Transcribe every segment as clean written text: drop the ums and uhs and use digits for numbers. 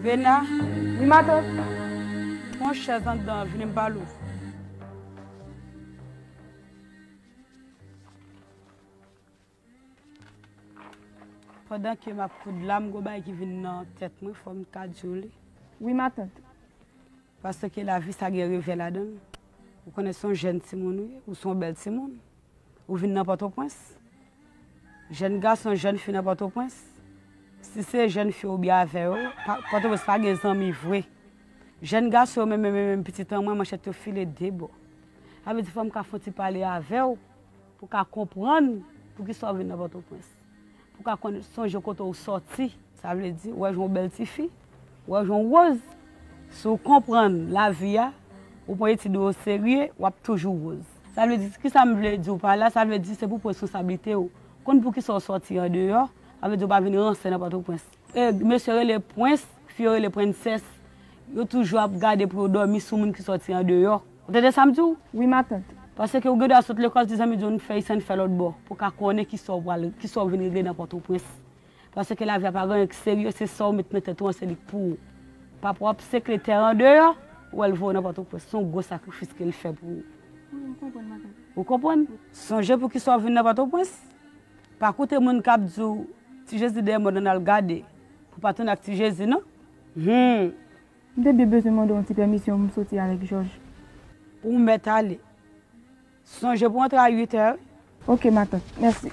Vena, Oui, ma tante. mon cher dedans, venez me parler. Pendant que ma coup de lame qui vient dans la tête, il faut me cajoler. Oui, ma tante. Parce que la vie, ça révèle là-dedans. Vous connaissez son jeune Simon ou son bel Simon. Ou venez dans Port-au-Prince. Jeune garçon, jeune fille dans Port-au-Prince. Si c'est jeune fille ou bien avec eux, Port-au-Prince pas des amis vrais. Jeune garçon, même petit temps, moi, je suis filé débo. Avec des femmes qui font parler avec eux pour qu'elles comprennent pour qu'ils soient venus dans Port-au-Prince. Pour qu'elles songent quand ils sorti. Ça veut dire, ouais, j'ai une belle petite fille, ouais, j'ai une rose. Si vous comprenez la vie, vous pouvez étudier au sérieux, vous êtes toujours rose. Ça veut dire, ce que ça me veut dire par là, ça veut dire c'est pour responsabilité. Quand vous sont sortis en dehors, ça veut dire que vous venir renseigner n'importe où prince. Monsieur les princes, filles les princesses, ils toujours garder pour dormir sur les gens qui sortent en dehors. Vous entendez ça me dit? Oui, ma tante. Parce que vous regardez à l'école des amis, on fait ça, on fait l'autre bord, pour qu'on connaisse qui sont venus régler n'importe où prince. Parce que la vie n'a pas grand sérieux, c'est ça, on met tout en série pour. Pas pour secrétaire en dehors, ou elle va n'importe quoi. C'est un gros sacrifice qu'elle fait pour vous. Vous comprenez? Songez pour qu'ils soient venus n'importe quoi. Par contre, mon cap dit, si Jésus est mort, on a le garder. Pour pas tenir avec Jésus, non? J'ai bien besoin de une petite permission pour me sortir avec Georges. Pour me mettre à aller. Songez pour entrer à 8 heures. Ok, ma tante. Merci.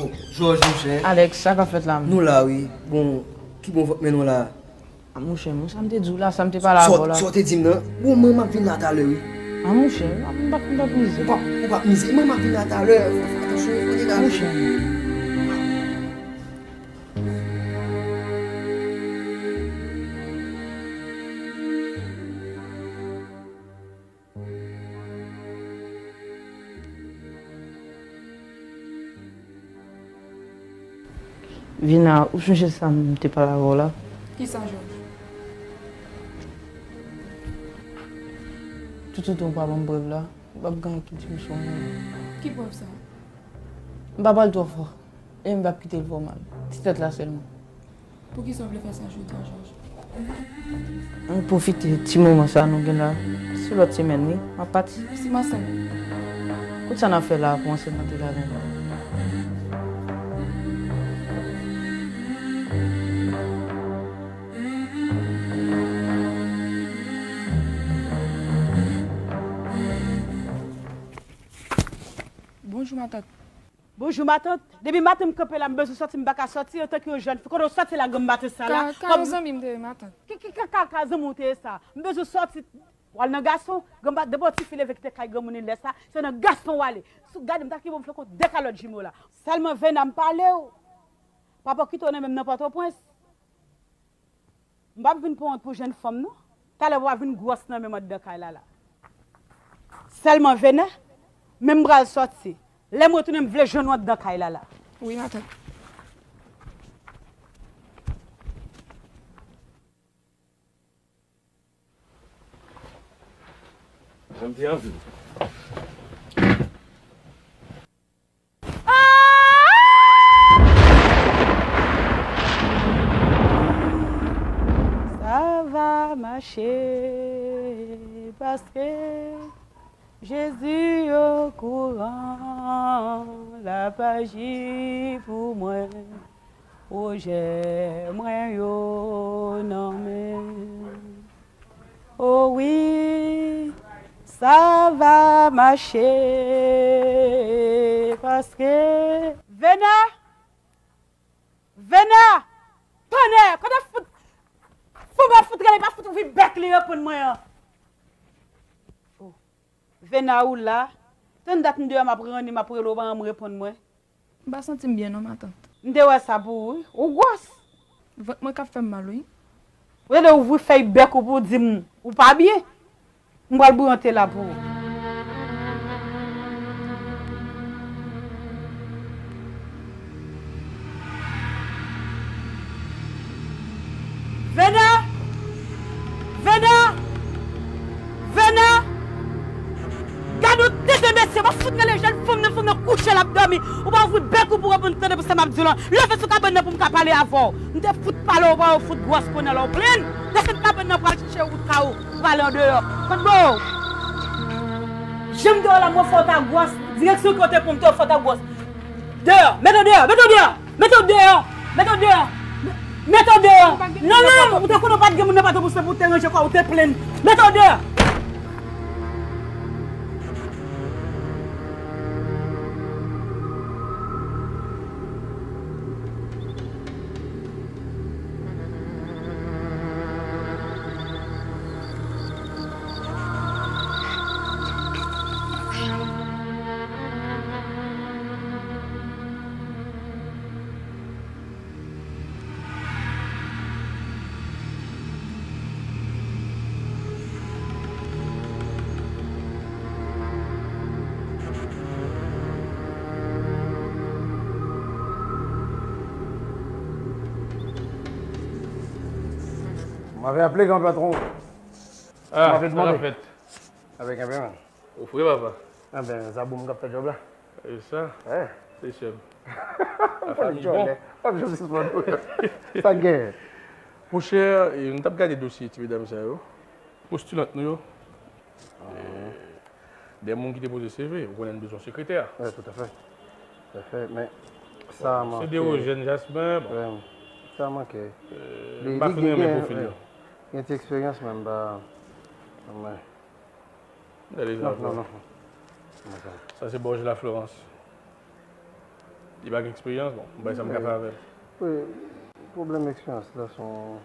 Oh, Georges, mon cher. Alex, ça qu'a fait là? Nous là, oui. Bon, qui bon mais nous là? Ah, mon cher, ça me dit là, ça me dit pas là. Sortez dim là. Bon, maman vient là tout à l'heure, oui. Ah, mon cher, on va pas miser. On va miser. Maman vient là tout à l'heure. Attention, on est là. Mon cher. Vina, où je ça me dit pas là là? Qui ça, Georges? Tout ton pas bon bref là. Pas gang qui dit son. Qui preuve ça? Pas pas le trop fort. Et me va quitter le formal. C'est peut-être là seulement. Pour qui ça veut faire ça, Georges? On profite de petit moment ça nous là. Sur l'autre semaine, oui, ma partie. C'est ma soeur. Qu'est-ce qu'on a fait là pour se mettre là? Bonjour, ma tante. Bonjour ma tante. Depuis matin, je suis là, je suis sorti, je suis sorti en tant que jeune. Quand on sorti la gomme matin ça là. Quand vous avez mis ma tante. Qui monter ça? Je suis sorti. Wal nan garçon, gamba de bon petit filet avec te kay gamoune laisse ça, c'est un garçon wale. Sou gade m'ta ki bon faire décalote jimo là. Seulement vient à me parler ou. Papa qui tourne même n'importe au point. M'pa vinn pour jeune femme non. T'allais voir vinn grosse nan même de kay là. Seulement vient même bras sorti. Les mots tourne me vle jeune de kay là. Oui, ma tante. J'aime bien vu. Ça va marcher parce que Jésus au courant la page pour moi. Oh j'aimerais yo non mais oh oui. Ça va marcher parce que Vena, tonnerre, quand on fout, faut me foutre, elle pas foutre, vous bec les pour moi. Vena ou là, tant date de m'a prendre, m'a pour le ban me répondre moi. Bah senti bien non ma tante. M'de ouais ça pour ou gosse. Moi qu'a fait mal oui. Vous allez ouvrir feuille bec pour dire ou pas bien. On va le bouillanter là pour. Venez! Venez! Venez! Gardez tes messieurs, va foutre les jeunes femmes, ne font coucher l'abdomen. On va ouvrir bec pour répondre pour ça m'a dit là. Levez ce cabane pour me parler avant. On te fout parler, on va foutre grosse pour nous pleine. Laissez le cabane pour aller chercher route chaos, pour aller en dehors. Bon. J'aime dehors la moi faute à grosse, direction côté pour me faire faute à grosse. Dehors, mettez dehors, mettez dehors, mettez dehors, mettez dehors. Mettez dehors. Non, non, vous ne connaissez pas de gamme, pas de pour te ranger quoi, vous te pleine. Mettez dehors. Vous m'avez appelé grand patron. Ah, m'avez demandé. fait. Avec un paiement. Au fouet, papa. Ah ben, ça boum, fait job là. Et ça, Ouais. c'est chef. La famille, bon. je suis pas ça gagne. Mon cher, on t'a regardé le dossier, tu mesdames, ça, postulante, nous, des gens qui déposent le CV, on a besoin de secrétaire. Oui, tout à fait. Tout à fait. Mais ça manque. C'est des jeunes Jasmin, bon. Ouais, ça manque. Pas finir mes profils. Il y a une expérience même. Bah, Allez, non, non, non. ça, c'est Borges la Florence. Il a une expérience, bon, ben, ça me fait avec. Oui, problème d'expérience là sont.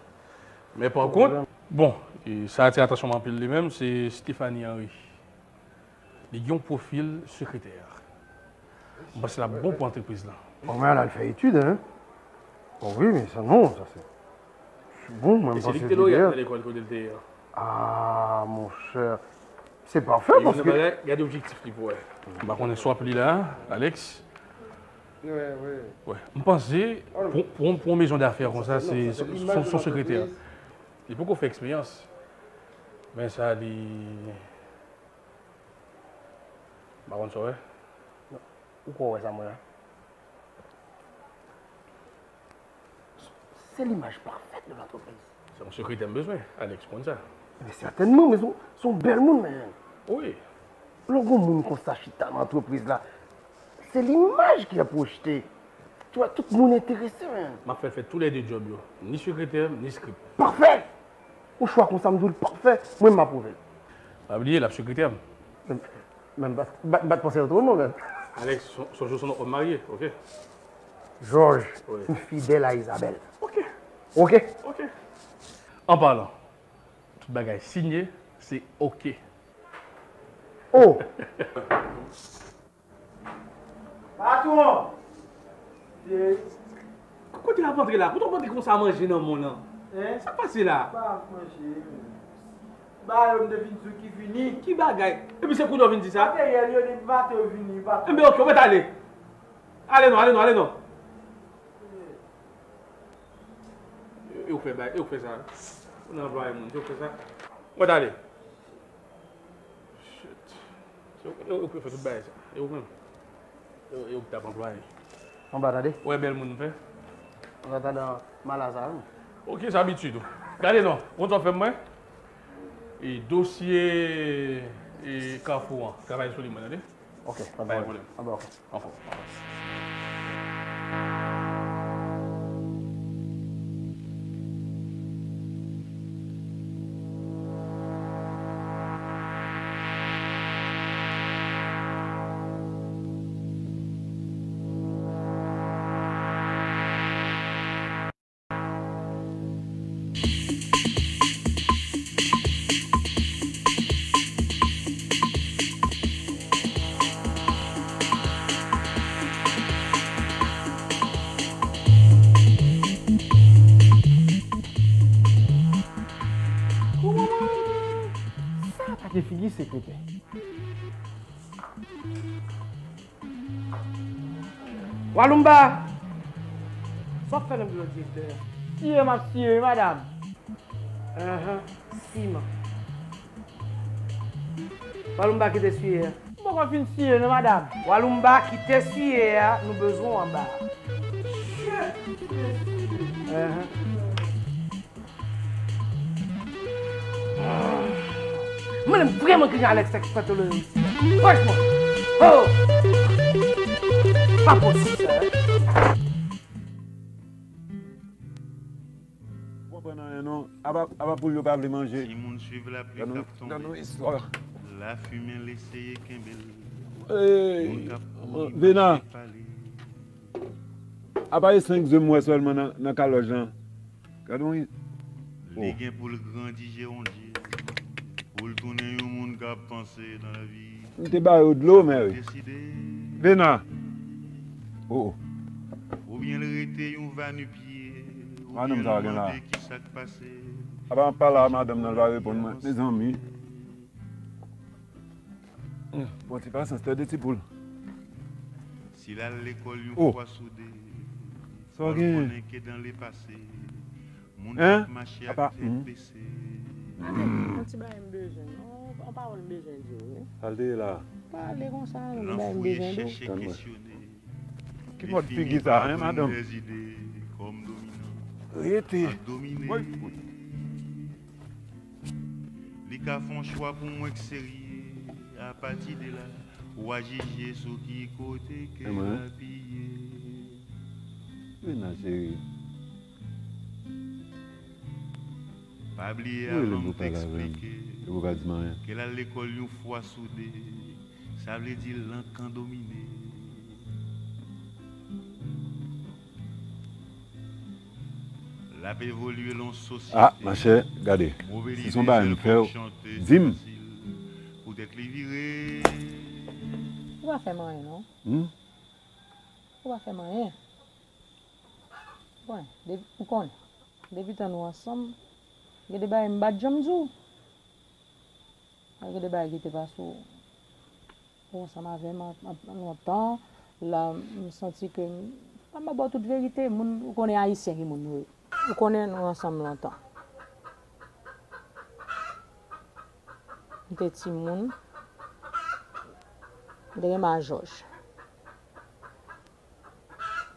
Mais par contre, bon, et ça attire attention en pile lui-même, c'est Stéphanie Henry. Il a un profil secrétaire. Bah, c'est la bonne pour l'entreprise là. Bon, mais elle a fait études, hein. Oh oui, mais ça non, ça c'est. Bon, même Et pas c'est c'est lui qui l'idéal. à l'école côté de TR. Ah, mon cher. C'est parfait parce que. Il y a des objectifs qui pourraient. Bah, on est soit appelé là, Alex. Oui, oui. Ouais. Je pensais, pour une maison d'affaires comme ça, c'est son secrétaire. Il faut qu'on fait expérience. Mais ça dit. Bah, on saurait. Ou quoi, ça, moi? C'est l'image parfaite de l'entreprise. C'est mon secrétaire besoin, Alex, prends ça. Mais certainement, mais son bel monde, mais. Oui. Le gros monde qu'on s'achète dans l'entreprise là, c'est l'image qui a projeté. Tu vois, tout le monde intéressé, man. Je fait tous les deux jobs, yo. Ni secrétaire, ni script. Parfait! Au choix qu'on s'amdoule parfait, moi je m'approuve. Pas oublier la secrétaire. Même pas penser autrement, même. Alex, son homme marié, ok? Georges, Oui. fidèle à Isabelle. Ok. Ok? Ok. En parlant, tout bagage signé, c'est ok. Oh! Patron! Pourquoi tu es rentré là? Pourquoi tu commences à manger dans mon nom? Hein? Ça passe là. Pas manger. Bah, on devine ce qui finit. Qui bagaille? Et puis c'est pour nous dire ça? Derrière, il y a des bateaux finis. Eh bien, ok, on va aller. Allez, non, allez, non, allez, non. Et vous faites ça. On envoie un monde, vous faites ça. On va aller. Chut. Vous faites tout ça. Et vous même. Et vous tapez employé. On va attendre. Ouais, bel monde, fait. On va attendre dans Malazar. Ok, c'est habitude. Regardez, non. On t'en fait moi. Et dossier et Carrefour, travail sur les monades. Ok, Pas de problème. Ah bah ok. Enfin. Pas de figure secrétaire. Walumba! Sauf que le directeur. Si, madame. Si, ma. Walumba qui te suit. Pourquoi fin si, madame? Walumba qui te suit, nous besoin en bas. Moi, j'aime vraiment que Alex t'exploite ici. Franchement. Oh! Pas possible, ça. Non, avant pour le pas manger. Si moun suive la pluie Dans cap tomber, nos histoires. la fumée l'essaye Kimbel. Vena, à part 5 mois seulement dans le caloge. Regardons. Les gains pour le grandir Gérondier. Pour le tourner au monde qui a pensé dans la vie. On te bat de l'eau, mais. Décider. Vena. Oh. Ou bien le rete yon va nu pied. Ah non, ça va là. Qui s'est passé. Avant de parler à madame, elle va répondre. Mes amis. Bon, tu passes un stade de petit poule. Si là l'école yon fois soudé. Ça va bien. Qui dans les passés. Mon marché a fait baisser. On ti ba yon bejen. On pa yon bejen di yo. Allez là. Parle comme ça, on ba yon L'enfouillé bejen chercher do. questionner. Qui porte figure ça, hein, madame? Des idées comme dominant. Arrêtez. Dominer. Les cas font choix pour moi que sérieux. À partir de là, ou à juger sur qui côté que la piller. Vena, chérie. Pas oublier Oui, avant de t'expliquer je vous pas dire rien. qu'elle a l'école une fois soudée. Ça veut dire l'encan dominé. La paix évolue dans la société. Ah, ma chère, regardez. Si son bar nous fait, Zim. Pour être viré. On va faire rien, non? On va faire rien. Ouais, vous connaissez. Depuis que nous ensemble, il y a des bails qui sont pas il y a des bails qui étaient pas sous. Bon, ça m'a vraiment longtemps. Là, je me senti que. Je ne sais pas toute vérité. Vous connaissez haïtien qui nous. Vous connaissez nous ensemble longtemps. Nous sommes petits moun. Derrière ma Georges.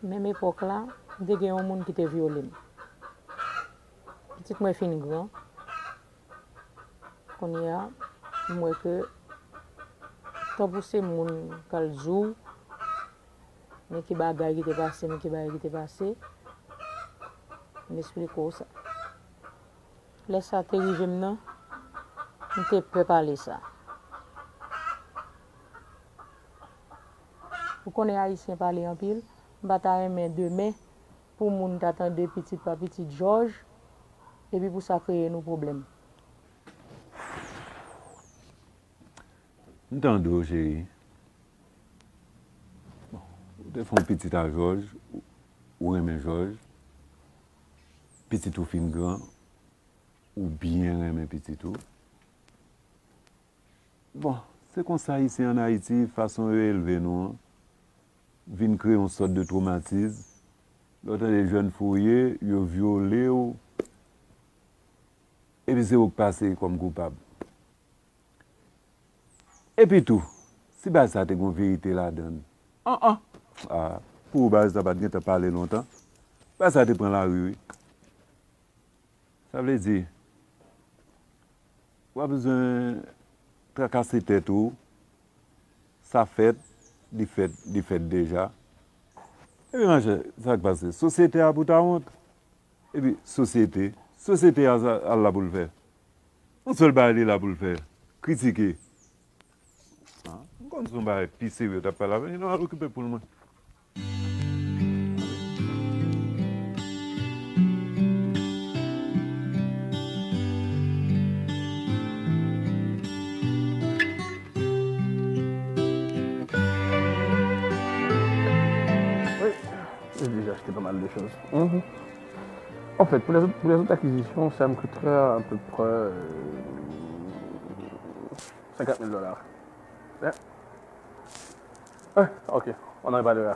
Même époque là, il y a un monde qui était violé. Petit moi fin grand. Qu'on y a moi que tant pour ces moun kalzou mais qui bagay qui était passé mais qui bagay qui était passé. M'explique ça. Laisse ça te rive maintenant. On te peut parler ça. Vous connaissez haïtien parler en pile. Bataille main demain pour moun t'attendre petit pas petit George et puis pour ça créer nos problèmes. Entendez, chérie. Bon, vous faites un petit à Georges, ou aimer Georges, petit ou fin grand, ou bien aimer petit tout. Bon, c'est comme ça ici en Haïti, façon élever nous, vient créer une sorte de traumatisme. L'autre les jeunes fourriers, ils ont violé, et puis c'est eux qui passent comme coupables. Et puis tout, si bah ça te une vérité là-dedans. Ah, pour bah ça pas te parler longtemps. Bah ça te prend la rue. Ça veut dire, on a besoin de tracasser tête ou, ça fait, il fait déjà. Et puis ça qui passe, société a pour ta honte. Et puis société a là pour le faire. On seul bail là pour le faire. Critiquer. Comme si on va plus sérieux, tu n'as pas la peine, on va occuper pour le moment. Oui, j'ai déjà acheté pas mal de choses. En fait, pour les autres acquisitions, ça me coûterait à peu près $50 000. Hein? Ouais, ok, on n'en est pas de là.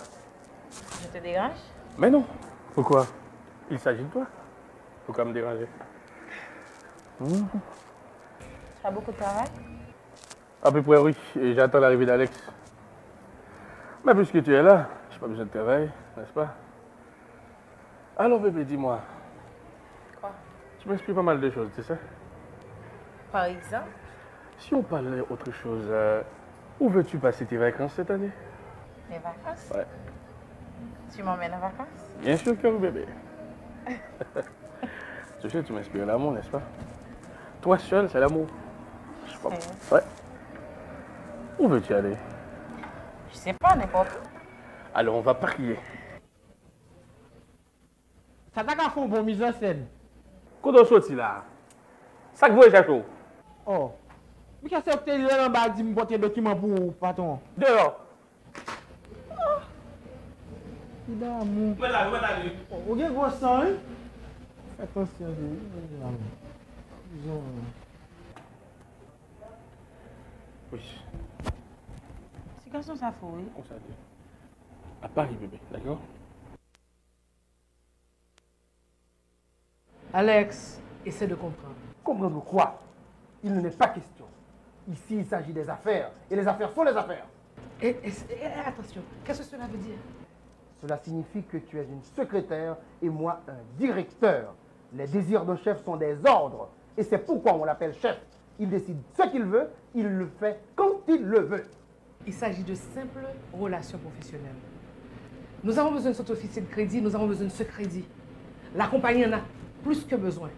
Je te dérange? Mais non. Pourquoi? Il s'agit de toi. Pourquoi me déranger? Tu as beaucoup de travail? À peu près, oui. Et j'attends l'arrivée d'Alex. Mais puisque tu es là, je n'ai pas besoin de travail, n'est-ce pas? Alors, bébé, dis-moi. Quoi? Tu m'expliques pas mal de choses, tu sais? Par exemple? Si on parlait autre chose, où veux-tu passer tes vacances cette année? Les vacances? Ouais. Tu m'emmènes en vacances? Bien sûr que oui, bébé. Tu sais, tu m'inspires l'amour, n'est-ce pas? Toi seul, c'est l'amour. Je sais pas. Ouais. Où veux-tu aller? Je sais pas, n'importe où. Alors, on va parier. Ça t'a qu'à faire une bonne mise en scène. Quand on sortit là, ça que vous êtes chaud. Oh. Mais qu'est-ce que tu as dit là dit me porter document pour patron? Dehors. Il a amour. Mais là, Vous avez gros sang, hein? Attention, oui. C'est garçon, ça faut, oui. On s'arrête. À Paris, bébé, d'accord? Alex, essaie de comprendre. Comprendre quoi? Il n'en est pas question. Ici, il s'agit des affaires. Et les affaires sont les affaires. Et attention, qu'est-ce que cela veut dire? Cela signifie que tu es une secrétaire et moi un directeur. Les désirs d'un chef sont des ordres. Et c'est pourquoi on l'appelle chef. Il décide ce qu'il veut, il le fait quand il le veut. Il s'agit de simples relations professionnelles. Nous avons besoin de cet officier de crédit, nous avons besoin de ce crédit. La compagnie en a plus que besoin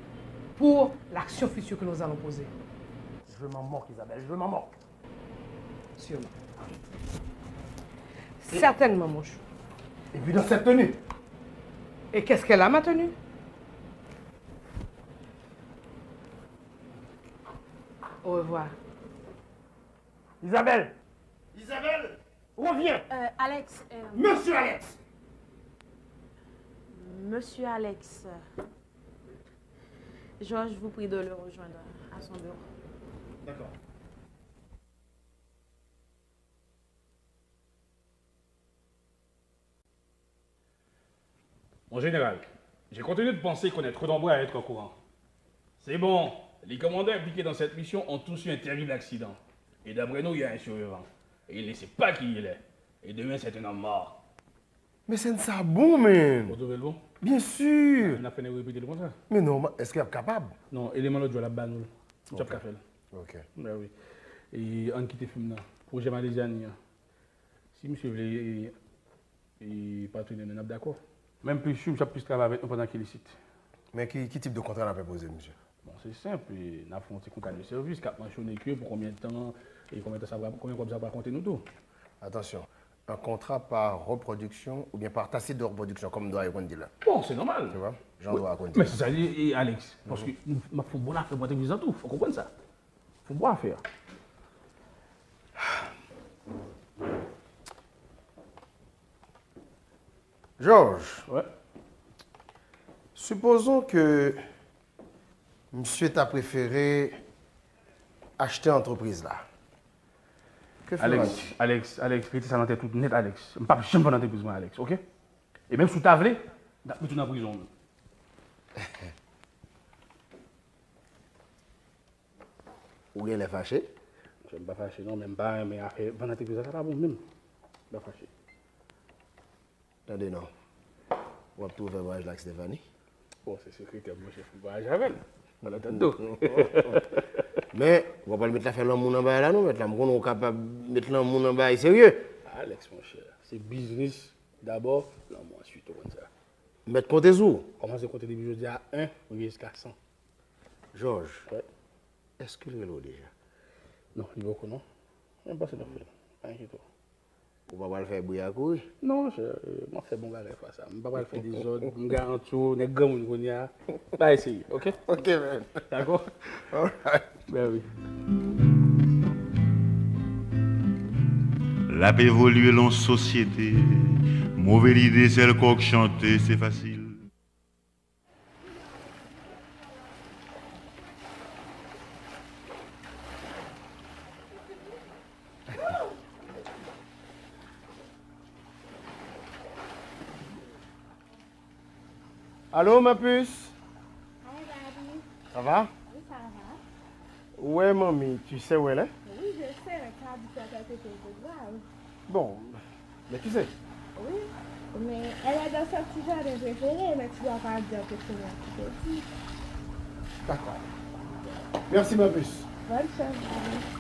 pour l'action future que nous allons poser. Je m'en moque, Isabelle, je m'en moque. Sûrement. Certainement, mon chou. Et puis dans cette tenue. Et qu'est-ce qu'elle a, ma tenue? Au revoir. Isabelle! Isabelle! Reviens! Alex. Monsieur Alex! Monsieur Alex. Georges vous prie de le rejoindre à son bureau. D'accord. Mon général, j'ai continué de penser qu'on est trop nombreux à être au courant. C'est bon, les commandants impliqués dans cette mission ont tous eu un terrible accident. Et d'après nous, il y a un survivant. Et il ne sait pas qui il est. Et demain, c'est un homme mort. Mais c'est ça bon, man! Vous trouvez le bon? Bien sûr! On a fait répéter le contraire. Mais non, est-ce qu'il est capable? Non, élément l'autre, je vais la banne. Tu as fait. Ok. Ben oui. Et on quitte le film là. Projet Malésiani. Si monsieur voulait et partenaire, nous sommes d'accord. Même plus sûr, j'ai plus travailler avec nous pendant qu'il est ici. Mais quel type de contrat on a proposé, monsieur? Bon, c'est simple. On a fait un petit contrat de service, qui a mentionné que pour combien de temps et combien ça va raconter nous tout. Attention, un contrat par reproduction ou bien par tacite de reproduction, comme doit dire là. Bon, c'est normal. Tu vois? J'en dois raconter. Mais c'est ça, et Alex, parce que faut bon affaire pour t'église en tout. Faut comprendre ça. Faut bon affaire. Georges. Ouais. Supposons que monsieur t'a préféré acheter l'entreprise là. Que feras-tu? Alex, restez ça dans tête toute net, Alex. Je ne peux jamais dans tes besoins, Alex, ok? Et même sous ta vlé, tu vas mettre en prison. Ou bien elle est fâchée? Je ne suis pas fâché, non, même pas, mais après, pendant tes besoins, ça va bon, même. Je ne suis pas fâché. Attendez, non. On va trouver un voyage avec Stéphanie. Bon, c'est secrétaire, mon chef, voyage avec elle. Voilà, t'as tout. Mais, on va pas le mettre la faire l'homme en bas là, non? On est capable de mettre l'homme en bas sérieux. Alex, mon cher, c'est business d'abord, l'homme ensuite, on ça. Mettre compter où? Comment c'est compter des bijoux à 1 jusqu'à 100? Georges, ouais. Est-ce que le déjà? Non, il veut que non. Même pas ce que je fais. Inquiète-toi. On va pas le faire bouillir à couille? Non, je vais faire bon bagage faire ça. Je ne vais pas le faire des autres. Je vais en dessous, je vais pas essayer, ok? Ok, man. D'accord? All right. Ben oui. La paix évolue en société. Mauvaise idée, c'est le coq chanter, c'est facile. Allô, ma puce? Ça va? Oui, ça va. Ouais, mamie, tu sais où elle est? Oui, je sais, mais tu as dit que tu as quelque chose de grave. Bon, mais tu sais. Oui, mais elle est dans son petit jardin préféré, mais tu dois pas dire que c'est moi qui te dis. D'accord. Merci, ma puce. Bonne chance, Alice.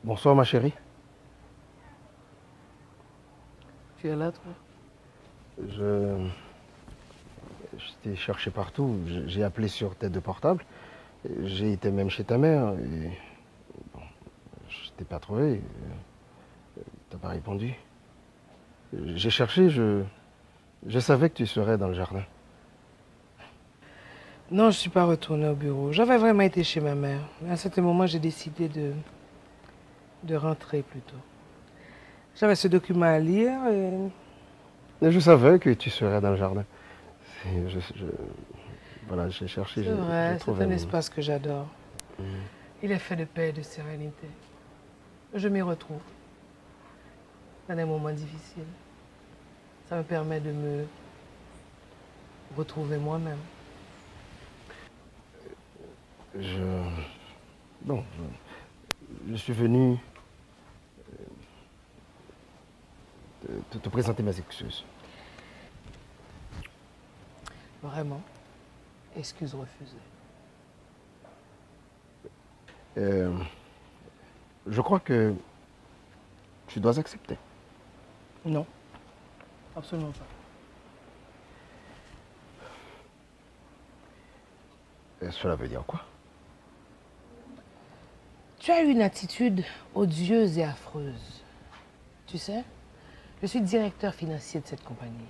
Bonsoir, ma chérie. Tu es là, toi? Je t'ai cherché partout. J'ai appelé sur tête de portable. J'ai été même chez ta mère. Et bon, je t'ai pas trouvé. T'as pas répondu. J'ai cherché. Je savais que tu serais dans le jardin. Non, je ne suis pas retournée au bureau. J'avais vraiment été chez ma mère. À un certain moment, j'ai décidé de rentrer plutôt. J'avais ce document à lire et... Je savais que tu serais dans le jardin. Voilà, j'ai cherché. C'est vrai, j'ai c'est trouvé un espace que j'adore. Il est fait de paix et de sérénité. Je m'y retrouve. Dans des moments difficiles. Ça me permet de me retrouver moi-même. Je suis venu te présenter mes excuses. Vraiment. Excuse refusée. Je crois que tu dois accepter. Non. Absolument pas. Et cela veut dire quoi? Tu as eu une attitude odieuse et affreuse. Tu sais, je suis directeur financier de cette compagnie.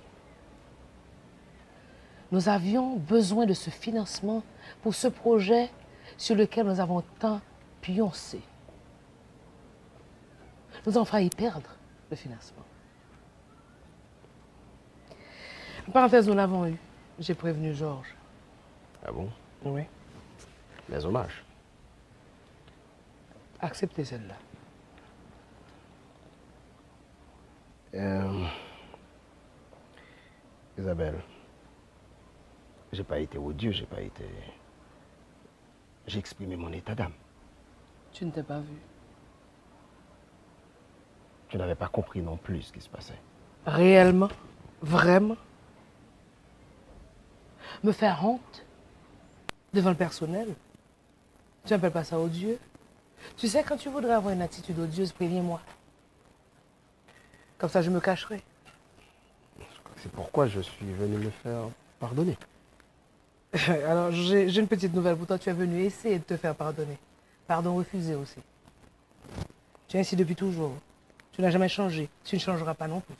Nous avions besoin de ce financement pour ce projet sur lequel nous avons tant pioncé. Nous avons failli perdre le financement. En parenthèse, nous l'avons eu. J'ai prévenu Georges. Ah bon? Oui. Mes hommages. Acceptez celle-là. Isabelle, j'ai pas été odieux, j'ai exprimé mon état d'âme. Tu ne t'es pas vu. Tu n'avais pas compris non plus ce qui se passait. Réellement? Vraiment? Me faire honte devant le personnel? Tu n'appelles pas ça odieux? Tu sais, quand tu voudrais avoir une attitude odieuse, préviens-moi. Comme ça, je me cacherai. C'est pourquoi je suis venu me faire pardonner. Alors, j'ai une petite nouvelle pour toi. Tu es venu essayer de te faire pardonner. Pardon refusé aussi. Tu es ainsi depuis toujours. Tu n'as jamais changé. Tu ne changeras pas non plus.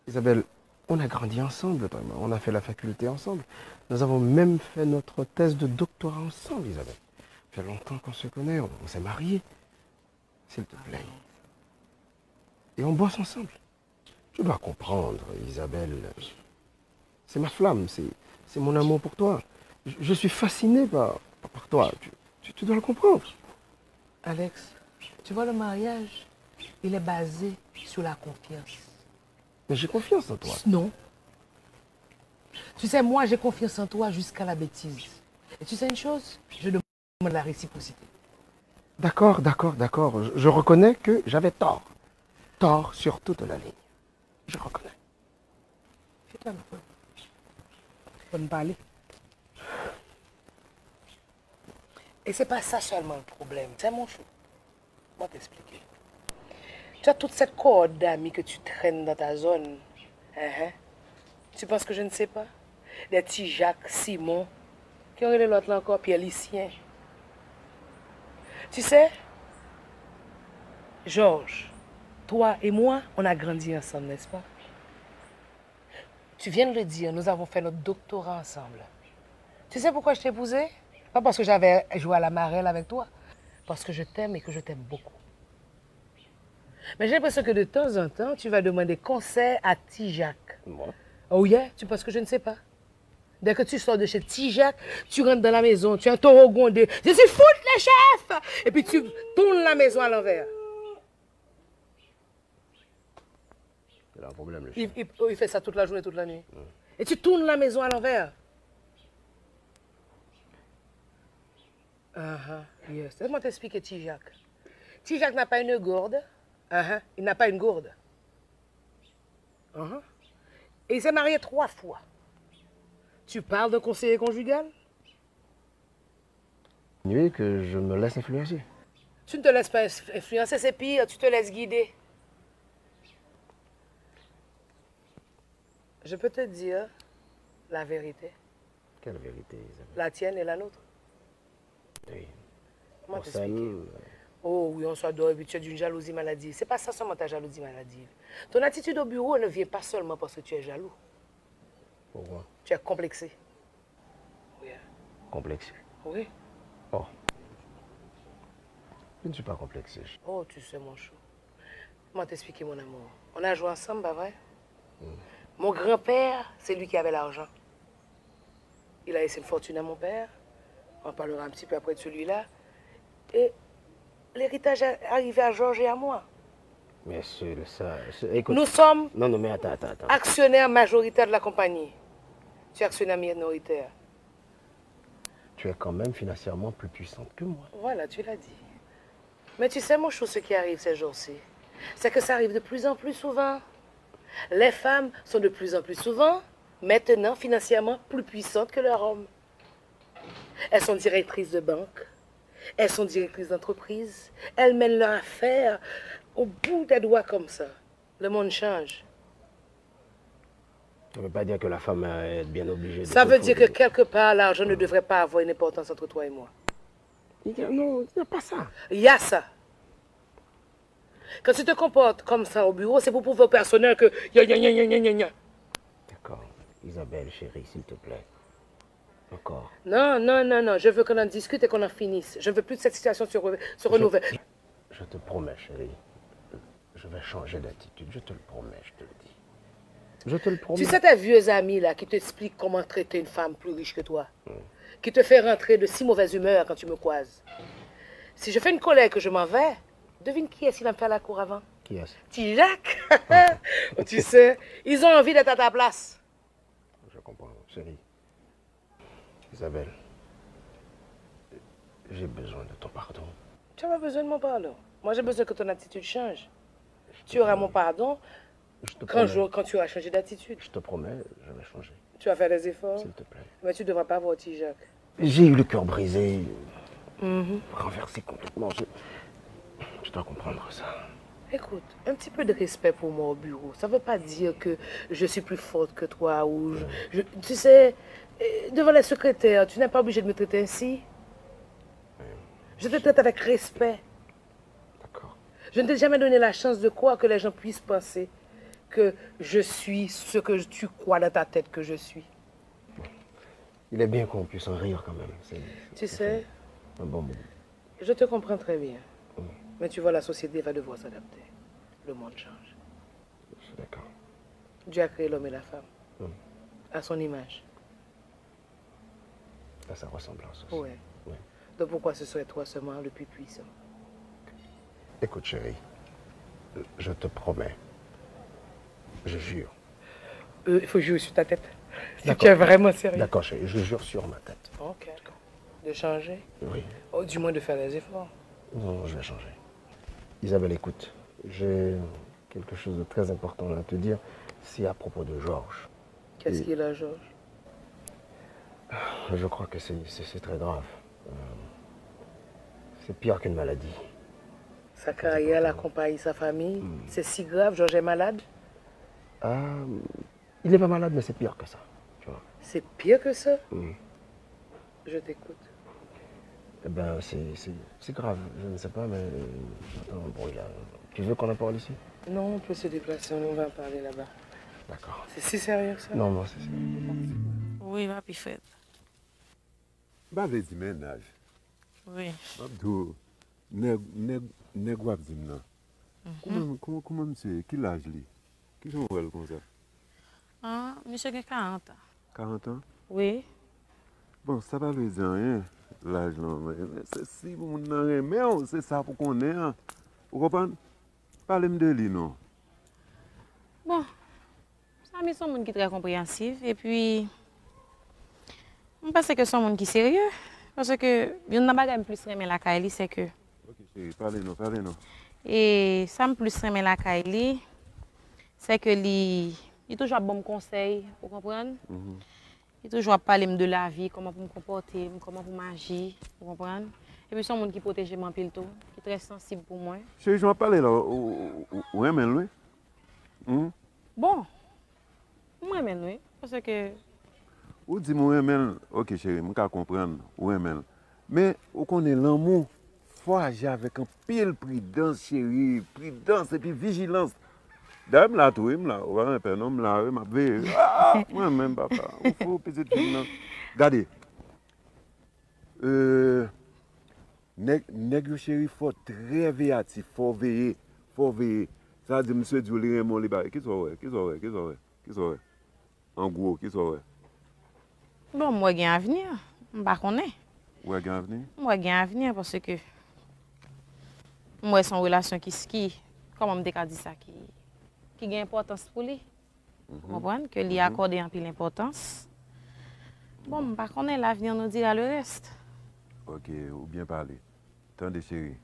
Isabelle, on a grandi ensemble, toi et moi. On a fait la faculté ensemble. Nous avons même fait notre thèse de doctorat ensemble, Isabelle. Ça fait longtemps qu'on se connaît, on s'est mariés. S'il te plaît. Et on bosse ensemble. Tu dois comprendre, Isabelle. C'est ma flamme, c'est mon amour pour toi. Je suis fasciné par toi. Tu dois le comprendre. Alex, tu vois, le mariage, il est basé sur la confiance. Mais j'ai confiance en toi. Non. Tu sais, moi, j'ai confiance en toi jusqu'à la bêtise. Et tu sais une chose? Je demande la réciprocité. D'accord. Je reconnais que j'avais tort. Tort sur toute la ligne. Je reconnais. C'est un peu. Faut me parler. Et c'est pas ça seulement le problème. C'est mon chou. Moi t'expliquer. Tu as toute cette corde d'amis que tu traînes dans ta zone. Tu penses que je ne sais pas? Des petits Jacques, Simon, qui ont eu l'autre là encore, Pierre Lucien. Tu sais, Georges, toi et moi, on a grandi ensemble, n'est-ce pas? Tu viens de le dire, nous avons fait notre doctorat ensemble. Tu sais pourquoi je t'ai épousé? Pas parce que j'avais joué à la marelle avec toi, parce que je t'aime et que je t'aime beaucoup. Mais j'ai l'impression que de temps en temps, tu vas demander conseil à Tijac. Moi? Oh yeah, tu penses que je ne sais pas? Dès que tu sors de chez Tijac, tu rentres dans la maison, tu as un taureau gondé. Je suis foute le chef! Et puis tu tournes la maison à l'envers. Il a un problème, le chef. Il fait ça toute la journée, toute la nuit. Et tu tournes la maison à l'envers. Yes. Laisse-moi t'expliquer, Tijac. Tijac n'a pas une gourde. Il n'a pas une gourde. Et il s'est marié 3 fois. Tu parles de conseiller conjugal? Oui, que je me laisse influencer. Tu ne te laisses pas influencer, c'est pire, tu te laisses guider. Je peux te dire la vérité. Quelle vérité, Isabelle? La tienne et la nôtre. Oui. Comment On t'expliquer? s'aime. Oh oui, on s'adore et puis tu as d'une jalousie maladive. C'est pas ça seulement ta jalousie maladive. Ton attitude au bureau ne vient pas seulement parce que tu es jaloux. Pourquoi? Tu es complexé. Oui. Complexé. Oui. Oh. Je ne suis pas complexé. Oh, tu sais, mon chou. Comment t'expliquer, mon amour? On a joué ensemble, pas vrai? Mon grand-père, c'est lui qui avait l'argent. Il a laissé une fortune à mon père. On parlera un petit peu après de celui-là. Et l'héritage est arrivé à Georges et à moi. Mais écoute. Nous sommes Non, mais attends. actionnaires majoritaires de la compagnie. Tu es actionnaire minoritaire. Tu es quand même financièrement plus puissante que moi. Voilà, tu l'as dit. Mais tu sais, mon chou, ce qui arrive ces jours-ci, c'est que ça arrive de plus en plus souvent. Les femmes sont de plus en plus souvent, maintenant, financièrement, plus puissantes que leurs hommes. Elles sont directrices de banque, elles sont directrices d'entreprise, elles mènent leurs affaires au bout des doigts comme ça. Le monde change. Ça ne veut pas dire que la femme est bien obligée de... Ça veut dire que quelque part, l'argent ne devrait pas avoir une importance entre toi et moi. Non, il n'y a pas ça. Il y a ça. Quand tu te comportes comme ça au bureau, c'est pour prouver au personnel que... D'accord. Isabelle, chérie, s'il te plaît. Encore. Non. Je veux qu'on en discute et qu'on en finisse. Je ne veux plus que cette situation se renouvelle. Je te promets, chérie. Je vais changer d'attitude. Je te le promets, je te le dis. Je te le promets. Tu sais tes vieux amis là qui t'expliquent comment traiter une femme plus riche que toi, qui te fait rentrer de si mauvaise humeur quand tu me croises. Si je fais une colère que je m'en vais, devine qui est-ce qui va me faire la cour avant? Qui est-ce? Tijac. Tu sais, ils ont envie d'être à ta place. Je comprends, chérie. Isabelle, j'ai besoin de ton pardon. Tu n'as pas besoin de mon pardon. Moi, j'ai besoin que ton attitude change. Tu auras mon pardon quand tu auras changé d'attitude. Je te promets, je vais changer. Tu vas faire des efforts? S'il te plaît. Mais tu ne devras pas voir Tijac. J'ai eu le cœur brisé, renversé complètement. Je dois comprendre ça. Écoute, un petit peu de respect pour moi au bureau. Ça ne veut pas dire que je suis plus forte que toi ou tu sais, devant les secrétaires, tu n'es pas obligé de me traiter ainsi. Je te traite avec respect. D'accord. Je ne t'ai jamais donné la chance de croire que les gens puissent penser que je suis ce que tu crois dans ta tête que je suis. Il est bien qu'on puisse en rire quand même. Tu sais, un bon moment. Je te comprends très bien. Mais tu vois, la société va devoir s'adapter. Le monde change. Je suis d'accord. Dieu a créé l'homme et la femme. À son image. À sa ressemblance aussi. Oui. Donc pourquoi ce serait toi seulement le plus puissant? Écoute, chérie, je te promets, je jure. Il faut jurer sur ta tête. Si tu es vraiment sérieux. D'accord, chérie, je jure sur ma tête. Ok. De changer? Oui. Oh, du moins de faire des efforts. Non, je vais changer. Isabelle, écoute, j'ai quelque chose de très important à te dire. C'est à propos de Georges. Qu'est-ce qu'il a, Georges? Je crois que c'est très grave. C'est pire qu'une maladie. Sa carrière, la compagnie, sa famille. C'est si grave, Georges est malade? Il n'est pas malade, mais c'est pire que ça. C'est pire que ça? Je t'écoute. Eh ben, c'est grave. Je ne sais pas, mais... Attends, bon, tu veux qu'on en parle ici? Non, on peut se déplacer, on va parler là-bas. D'accord. C'est si sérieux que ça? Non, non, c'est sérieux. Oui, papi Fred. Ba vle di ménage. Oui. Abdou, nèg wap di nan. Comment monsieur, qui l'âge li? Qui sont elle comme ça? Ah, monsieur a 40 ans. 40 ans? Oui. Bon, ça va veut dire rien, l'âge non. C'est si vous n'en aimez, c'est ça pour qu'on ait. Vous comprenez? Parlez-moi de lui, non? Bon, ça mis son monde qui est très compréhensif et puis je pense que son monde qui est sérieux parce que il y a un plus remet la Kaili c'est que OK, chérie, parlez-nous. Et ça me plus remet la Kaili c'est que il toujours bon conseil, vous comprenez? Il toujours parler de la vie, comment pour me comporter, comment pour m'agir, vous comprenez? Et puis son monde qui protège mon pile tout, qui est très sensible pour moi. Chérie, je vais parler là, où est-ce lui? Bon, moi même oui, parce que ou dit moi même, OK chérie, je peux comprendre où est mais on connaît l'amour, faut agir avec un pile prudence chérie, prudence et puis vigilance. D'ailleurs, là tout, là, on va un peu non là, m'a veille. Moi même papa, il faut petite fille là. Regardez. Nèg yo chéri faut très véatif, faut veiller. Ça dit monsieur Dieu li remon li ba. Qui soit en gros, qui soit bon, moi j'ai un avenir, je ne connais pas. Ouais, gain avenir. Moi j'ai un avenir parce que moi c'est une relation qui comment me dire ça qui a importance pour lui. Vous comprenez que lui accorde un peu l'importance. Bon, je connais l'avenir nous dira le reste. OK, ou bien parler. Tendez chérie.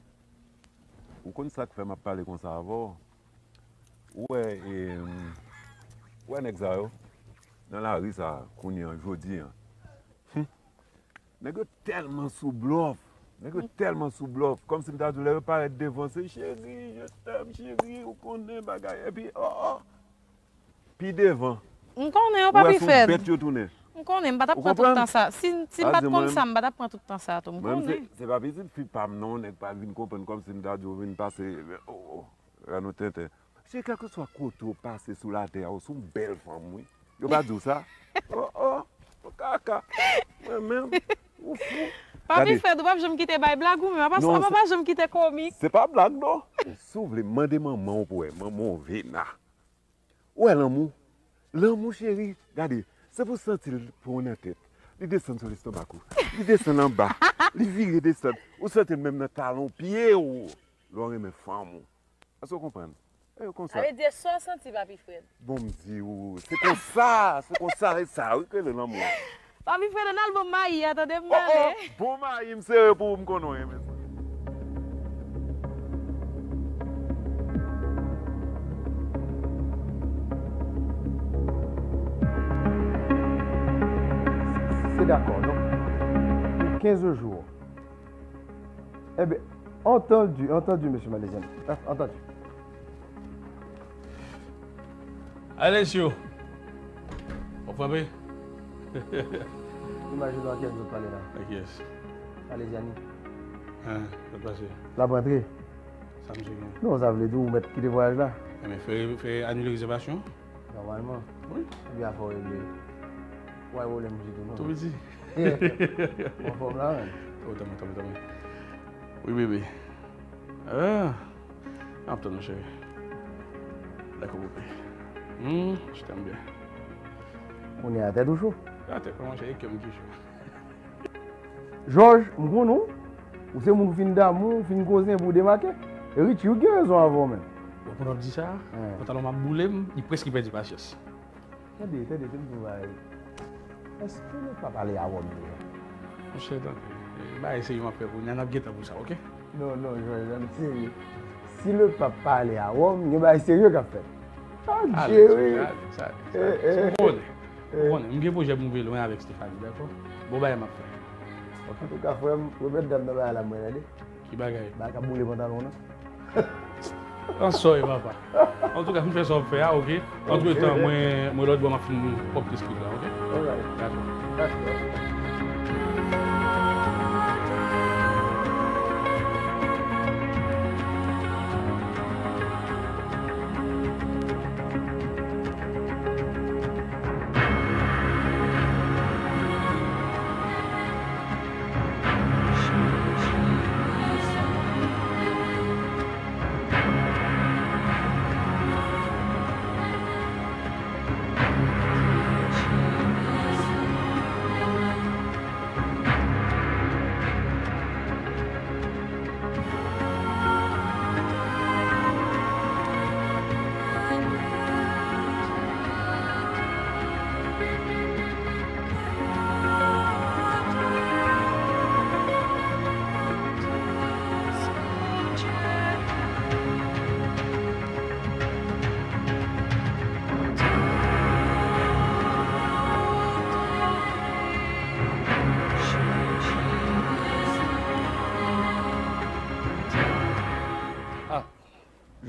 Ou connaissez ça que fait m'a parler comme ça avant? Ouais, nèg ça yo. Dans la rue ça, qu'on y jodi. Nèg tellement sous bluff. Comme si m'ta douleur paraître devant c'est chérie, je t'aime chérie, ou connaît bagaille et puis puis devant. On connaît pas puis faire. Bête yo tourner. On connaît pas prendre tout le temps ça. Si pas comme ça, on pas prendre tout le temps ça tout. C'est pas possible puis pas non nèg pas venir comprendre comme si m'ta douleur venir passer à nos têtes. C'est quelque soit côté passer sous la terre, ou sous une belle femme oui. Yo pas dire ça. Caca. Moi-même. Papi fait de pas je me quitter by blague ou mais pas je me quitter comique. C'est pas blague non. S'ouvre demander maman pour maman vena. Ouais l'amour. L'amour chérie, regardez, c'est pour sentir pour la tête. Il descend sur l'estomac. Il descend en bas. Il vire descend. Ou sentir même dans talon pied ou l'on mes femmes. Est-ce que vous comprenez? Avec des soins sentis papi Fred. Bon me dit c'est comme ça, et ça oui que l'amour. Papi Fred un album maï, attendez-moi. Bon maï, me sérieux pour me connaître. C'est d'accord, donc, pour 15 jours. Eh bien, entendu, monsieur Malaisian. Entendu. Allez, Sio. Vous frapper? Imagine dans quel vous parlez là. Avec yes. Malaisiani. Hein, c'est passé. La rentrée. Ça me dit rien. Non, ça veut dire vous mettre qui le voyage là. Mais fait annuler réservation? Normalement. Oui. Il va falloir régler. Ouais, ouais, les musiques non. Tout petit. On forme là. Oh, t'as. Oui. Ah, attends, mon chéri. D'accord, je t'aime bien. On est à tête ou chaud? À tête, comment j'ai comme qui chaud. Georges, je connais non? Ou c'est mon fin d'amour, fin cousin pour démarquer? Et oui, tu as raison avant même. Pour nous dire ça, quand on m'a boulé, il presque perd du patience. Attendez, c'est une nouvelle. Est-ce que ne pas parler à vous? Je sais pas. Je vais essayer de faire pour nous. Pour ça, ok? Non, Georges, je suis sérieux. Si le papa parle à vous, il va être sérieux qu'à faire. Ah, chérie. C'est bon. Je vais bouger mon vélo avec Stéphanie, d'accord? Bon, bah, il m'a fait. En tout cas, frère, je vais mettre dans la main. Qui bagaille? Bah, il boule les pantalons. On sort, papa. En tout cas, je fais ça faire, ok? Entre temps, moi, l'autre, je vais faire mon propre esprit là, ok? D'accord.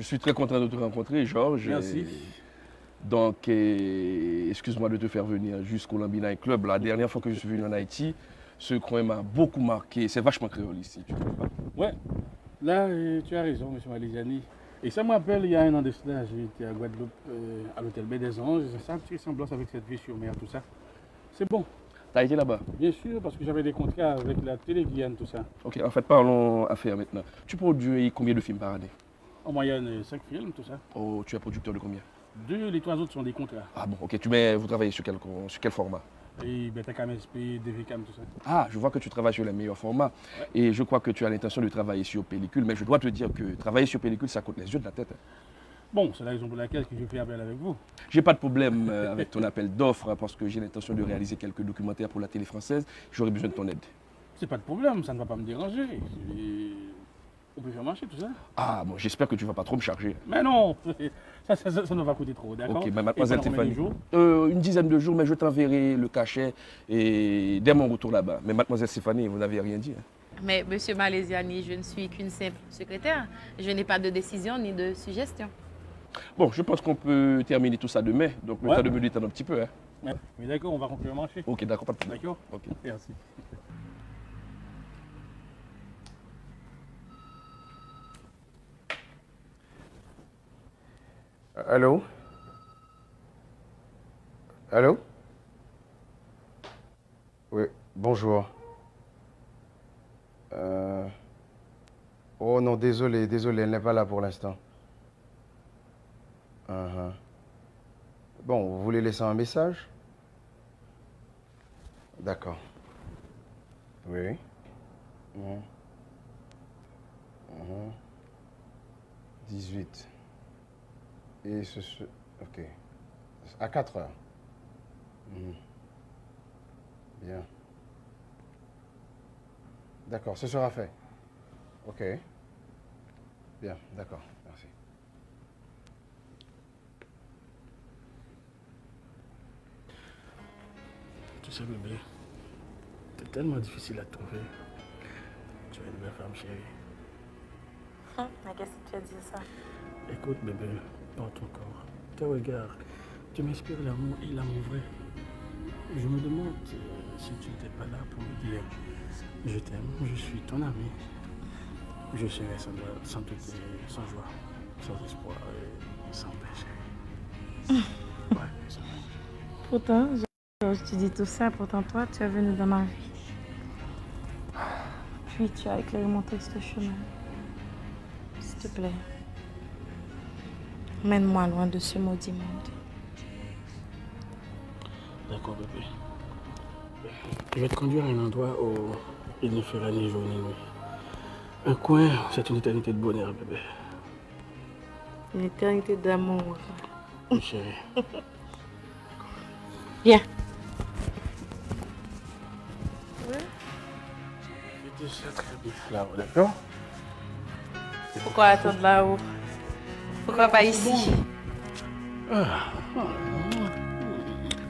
Je suis très content de te rencontrer, Georges. Merci. Donc, excuse-moi de te faire venir jusqu'au Lambina Club. La dernière fois que je suis venu en Haïti, ce coin m'a beaucoup marqué. C'est vachement créole ici, tu comprends pas? Ouais, là, tu as raison, M. Maliziani. Et ça me rappelle, il y a un an de cela, j'étais à Guadeloupe, à l'hôtel Baie des Anges. Ça a une petite ressemblance avec cette vie sur mer, tout ça. C'est bon. T'as été là-bas? Bien sûr, parce que j'avais des contrats avec la télé Guyane, tout ça. Ok, en fait, parlons affaires maintenant. Tu produis combien de films par année? En moyenne, 5 films, tout ça. Oh, tu es producteur de combien? 2, les 3 autres sont des contrats. Ah bon, ok. Vous travaillez sur quel format? Et Betacam SP, DVCam, tout ça. Ah, je vois que tu travailles sur les meilleurs formats. Ouais. Et je crois que tu as l'intention de travailler sur pellicule. Mais je dois te dire que travailler sur pellicule, ça coûte les yeux de la tête. Hein. Bon, c'est la raison pour laquelle je fais appel avec vous. J'ai pas de problème avec ton appel d'offres parce que j'ai l'intention de réaliser quelques documentaires pour la télé française. J'aurais besoin de ton aide. C'est pas de problème, ça ne va pas me déranger. On peut faire marcher tout ça. Ah, bon, j'espère que tu vas pas trop me charger. Mais non, ça ne va coûter trop, d'accord? Ok, mais mademoiselle Stéphanie, une dizaine de jours, mais je t'enverrai le cachet et dès mon retour là-bas. Mais mademoiselle Stéphanie, vous n'avez rien dit. Hein? Mais monsieur Maliziani, je ne suis qu'une simple secrétaire. Je n'ai pas de décision ni de suggestion. Bon, je pense qu'on peut terminer tout ça demain. Donc, le temps de me détendre un petit peu. Hein. Ouais. Mais d'accord, on va conclure le marché. Ok, d'accord, pas de problème. D'accord? Ok. Merci. Allô? Allô? Oui, bonjour. Oh non, désolé, elle n'est pas là pour l'instant. Bon, vous voulez laisser un message? D'accord. Oui. 18. Et ok. À 4 heures. Bien. D'accord, ce sera fait. Ok. Bien, d'accord, merci. Tu sais, bébé, c'est tellement difficile à trouver. Tu es une belle femme, chérie. Mais qu'est-ce que tu as dit ça? Écoute, bébé, dans ton corps, tes regards, tu m'inspires l'amour et l'amour vrai. Je me demande si tu n'étais pas là pour me dire je t'aime, je suis ton ami. Je serai sans doute, sans joie, sans espoir et sans péché. Ouais, c'est vrai. Pourtant, Georges, tu dis tout ça, pourtant toi, tu es venu dans ma vie. Puis tu as éclairé mon texte de chemin. S'il te plaît, mène-moi loin de ce maudit monde. D'accord, bébé. Je vais te conduire à un endroit où il ne fera ni jour ni nuit. Un coin, c'est une éternité de bonheur, bébé. Une éternité d'amour. Oui, chérie. Viens. Oui. Je dis ça très bien là-haut, d'accord? Pourquoi attendre là-haut? Pourquoi pas ici?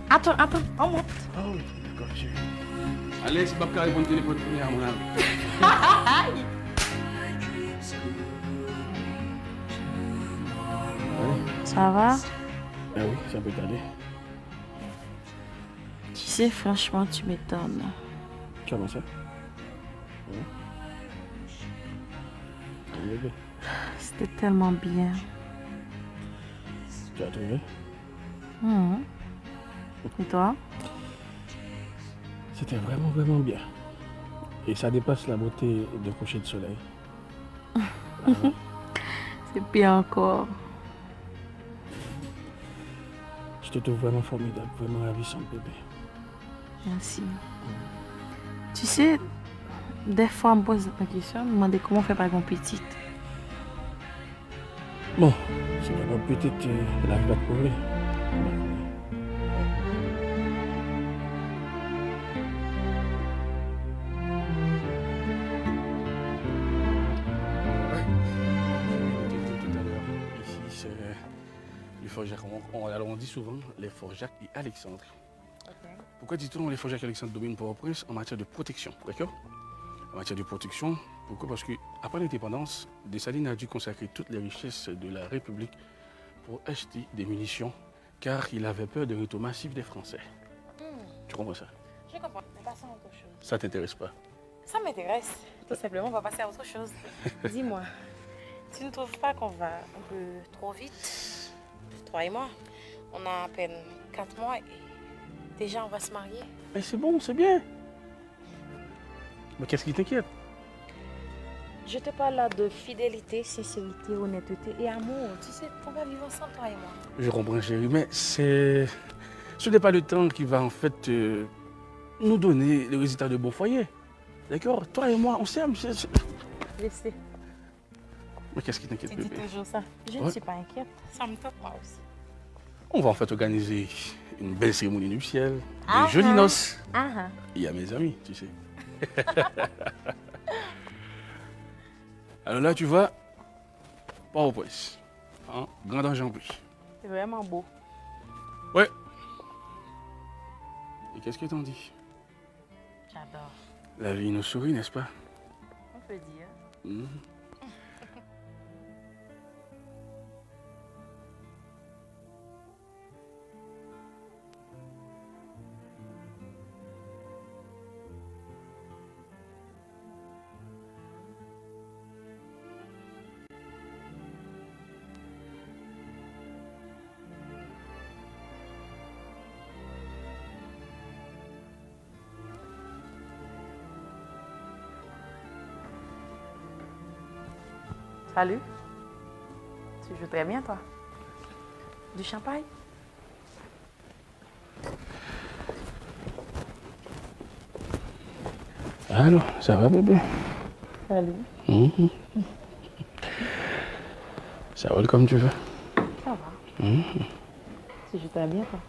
Attends, on monte. Ah oui, d'accord, chérie. Allez, c'est pas qu'à répondre au téléphone à mon ami. Ça va? Ah oui, ça peut t'aller. Tu sais, franchement, tu m'étonnes. Comment ça? C'était tellement bien. Tu as trouvé? Et toi? C'était vraiment, vraiment bien. Et ça dépasse la beauté de coucher de soleil. C'est bien encore. Je te trouve vraiment formidable, vraiment ravissante, bébé. Merci. Tu sais, des fois, on me pose la question, me demander comment on fait par exemple petite. Bon, c'est d'abord peut-être la vie va te prouver. Ici, c'est le fort Jacques. On dit souvent les forts Jacques et Alexandre. Okay. Pourquoi dit-on les forts Jacques et Alexandre dominent Port-au-Prince en matière de protection, d'accord? en matière de production. Pourquoi? Parce qu'après l'indépendance, Dessalines a dû consacrer toutes les richesses de la République pour acheter des munitions, car il avait peur des retours massifs des Français. Tu comprends ça? Je comprends, mais passons à autre chose. Ça t'intéresse pas? Ça m'intéresse. Tout simplement, on va passer à autre chose. Dis-moi, tu ne trouves pas qu'on va un peu trop vite? Toi et moi, on a à peine 4 mois et déjà on va se marier. Mais c'est bon, c'est bien. Mais qu'est-ce qui t'inquiète? Je te parle là de fidélité, sincérité, honnêteté et amour. Tu sais, on va vivre ensemble, toi et moi. Je comprends, chérie, mais ce n'est pas le temps qui va en fait nous donner le résultat de bon foyer. D'accord? Toi et moi, on s'aime. Je sais. Mais qu'est-ce qui t'inquiète, Tu dis bébé? toujours ça. Je ne suis pas inquiète. Ça me tape moi aussi. On va en fait organiser une belle cérémonie nuptiale, Ah, de jolies noces. Ah, Il y a mes amis, tu sais. Alors là, tu vois, pas au prince. Hein? Grand danger en plus. c'est vraiment beau. Ouais. Et qu'est-ce que t'en dis? J'adore. La vie nous sourit, n'est-ce pas? On peut dire. Mhm. Salut. Tu joues très bien, toi. Du champagne? Alors, ça va, bébé? Salut. Mhm. Ça roule comme tu veux. Ça va. Mhm. Tu joues très bien, toi.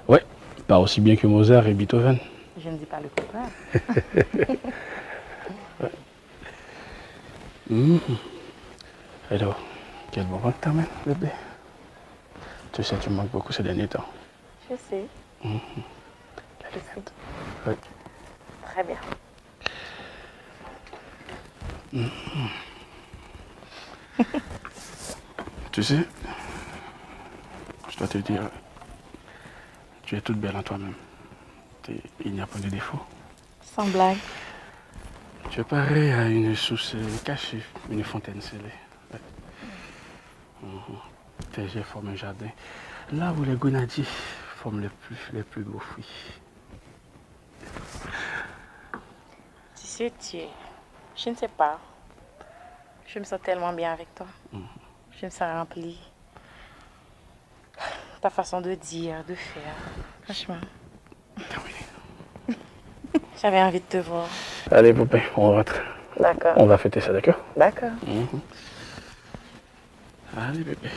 Ouais, pas aussi bien que Mozart et Beethoven. Je ne dis pas le contraire. Ouais. Mhm. Alors, quel moment que t'amènes, bébé? Tu sais, tu me manques beaucoup ces derniers temps. Je sais. Mhm. Je sais. Ouais. Très bien. Mhm. Tu sais, je dois te dire, tu es toute belle en toi-même. Il n'y a pas de défaut. Sans blague. Tu es pareil à une source cachée, une fontaine scellée. Ouais. Tes yeux forment un jardin, là où les grenadiers forment les plus beaux fruits. Tu sais, je ne sais pas. Je me sens tellement bien avec toi. Je me sens remplie. Ta façon de dire, de faire. Franchement. J'avais envie de te voir. Allez, poupée, on rentre. D'accord. On va fêter ça, d'accord? D'accord. Allez, bébé.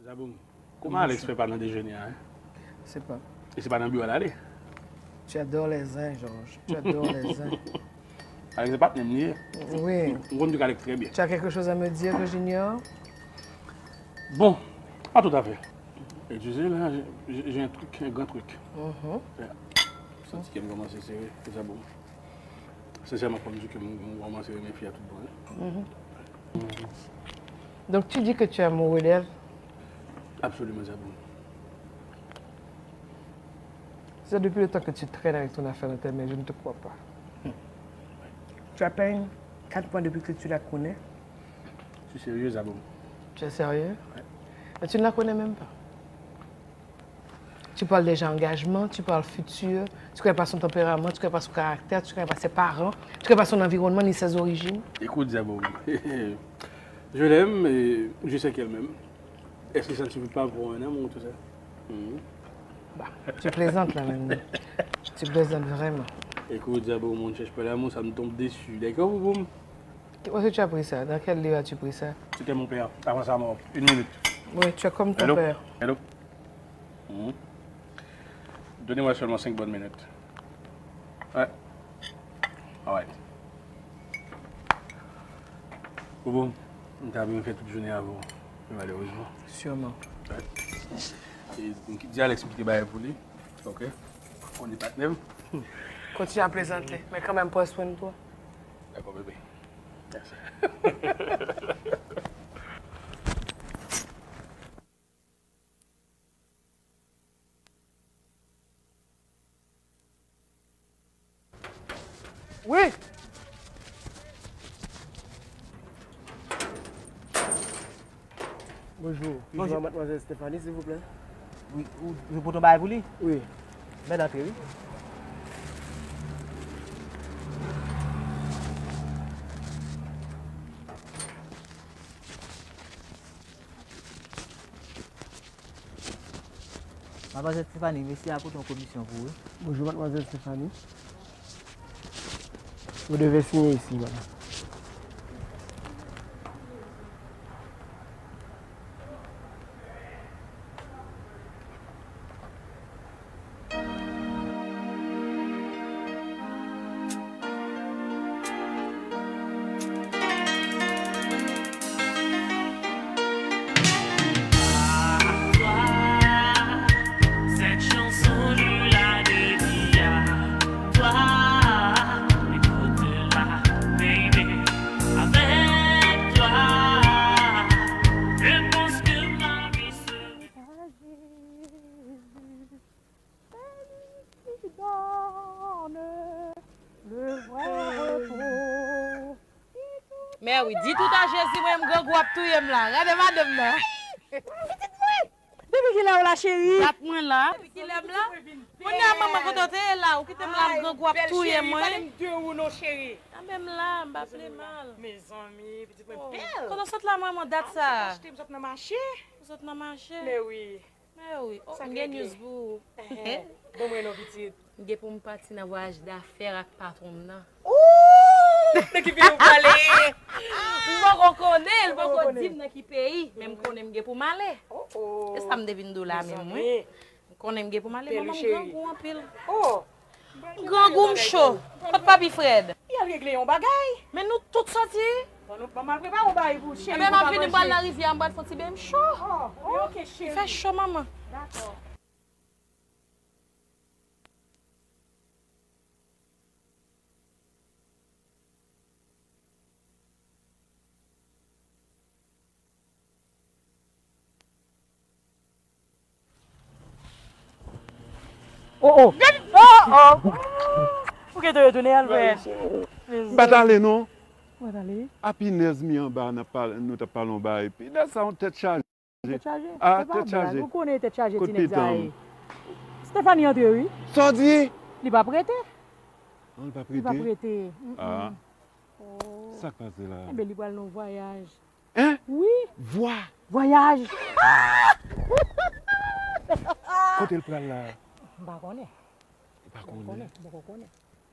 Zaboum, comment Alex fait pas dans le déjeuner, hein? Je sais pas. Et c'est pas dans le bureau à l'aller? Tu adores les uns, Georges. Tu adores les uns. Alex n'est pas nier. Oui. On compte du Alex très bien. Tu as quelque chose à me dire que j'ignore? Bon, pas tout à fait. Et tu sais, là, j'ai un truc, un grand truc. Je sens qu'elle commence à serrer, c'est ça bon. C'est ma première que je commence à serrer mes filles à tout bon. Donc tu dis que tu es amoureux d'elle? Absolument, ça bon. C'est depuis le temps que tu traînes avec ton affaire dans tes mains, je ne te crois pas. Tu as à peine 4 mois depuis que tu la connais? Je suis sérieux, Zabou. Tu es sérieux? Ouais. Mais tu ne la connais même pas. Tu parles déjà engagement, tu parles futur, tu ne connais pas son tempérament, tu ne connais pas son caractère, tu ne connais pas ses parents, tu ne connais pas son environnement ni ses origines. Écoute, Zabou, je l'aime et je sais qu'elle m'aime. Est-ce que ça ne suffit pas pour un amour, tout ça? Bah, tu plaisantes là maintenant. Tu plaisantes vraiment. Écoute, Zabou, on ne cherche pas l'amour, ça me tombe déçu. D'accord, Boum? Où est-ce que tu as pris ça? Dans quel livre as-tu pris ça? C'était mon père, avant sa mort. 1 minute. Oui, tu es comme ton Hello? père. Hello? Donnez-moi seulement 5 bonnes minutes. Ouais. All right. Boum. On t'a bien fait toute journée avant, malheureusement. Sûrement. Ouais. Et donc, dis à Alex que tu vas pour lui. Ok? On est pas même. Continue à plaisanter, mais quand même, prends soin de toi. D'accord, bébé. Merci. Oui. Bonjour. Bonjour, mademoiselle Stéphanie, s'il vous plaît. Oui, vous pouvez tomber pour lui? Oui. Ben d'entrée, oui. Mademoiselle Stéphanie, merci à pour ton commission pour vous. Bonjour, mademoiselle Stéphanie. Vous devez signer ici, madame. Cette chanson, je la dédie à toi. Écoute-la, baby. Avec toi, je pense que ma vie le vrai repos. Mais oui, dis tout à Jésus, moi, je suis tout là. Regardez madame là. Depuis qu'il est là, chérie. Tap moi là. Depuis qu'il est là. On a maman quand tu es là, ou qui t'aime là, grand guap tout y moi. Deux ou non, chérie. Même là, je m'appelle mal. Mes amis, petit peu belle. Quand on sort là, maman date ça. Acheter, vous êtes dans marché. Vous êtes dans marché. Mais oui. Mais oui. Oh, Ça j'ai crée news pour. Bon, moi, non, petite. Je pour me partir dans voyage d'affaires avec patron là. Ouh! Qui veut vous parler? Vous reconnaissez, vous reconnaissez dans quel pays, même qu'on aime pour m'aller. Et ça me devine de là même moi. Qu'on aime pour m'aller, maman grand goût en pile. Oh! Grand goût chaud. Pas papi Fred. Il a réglé un bagage. Mais nous toutes sortis. Nous pas mal préparé un bagage pour chérie. Mais ma venu boire la rivière en bas de fond bien chaud. Oh, OK chérie. Il fait chaud maman. D'accord. Oh! Oh! Oh! Pour que tu aies donné Albert? Batale non? Batale? A pinez mi en bas, nous te parlons bas, et puis là, ça on tête chargée. Tête chargée? Ah, tête chargée. Vous connaissez tête chargée, Coup de Tinex. Stéphanie en théorie? Sordi? Il va prêter? On ne va Il va prêter? prêter. Ah. Ça passe là. Eh bien, il va aller en voyage. Hein? Oui. Voyage. Côté le plan là. Je ne connais pas. Je ne connais.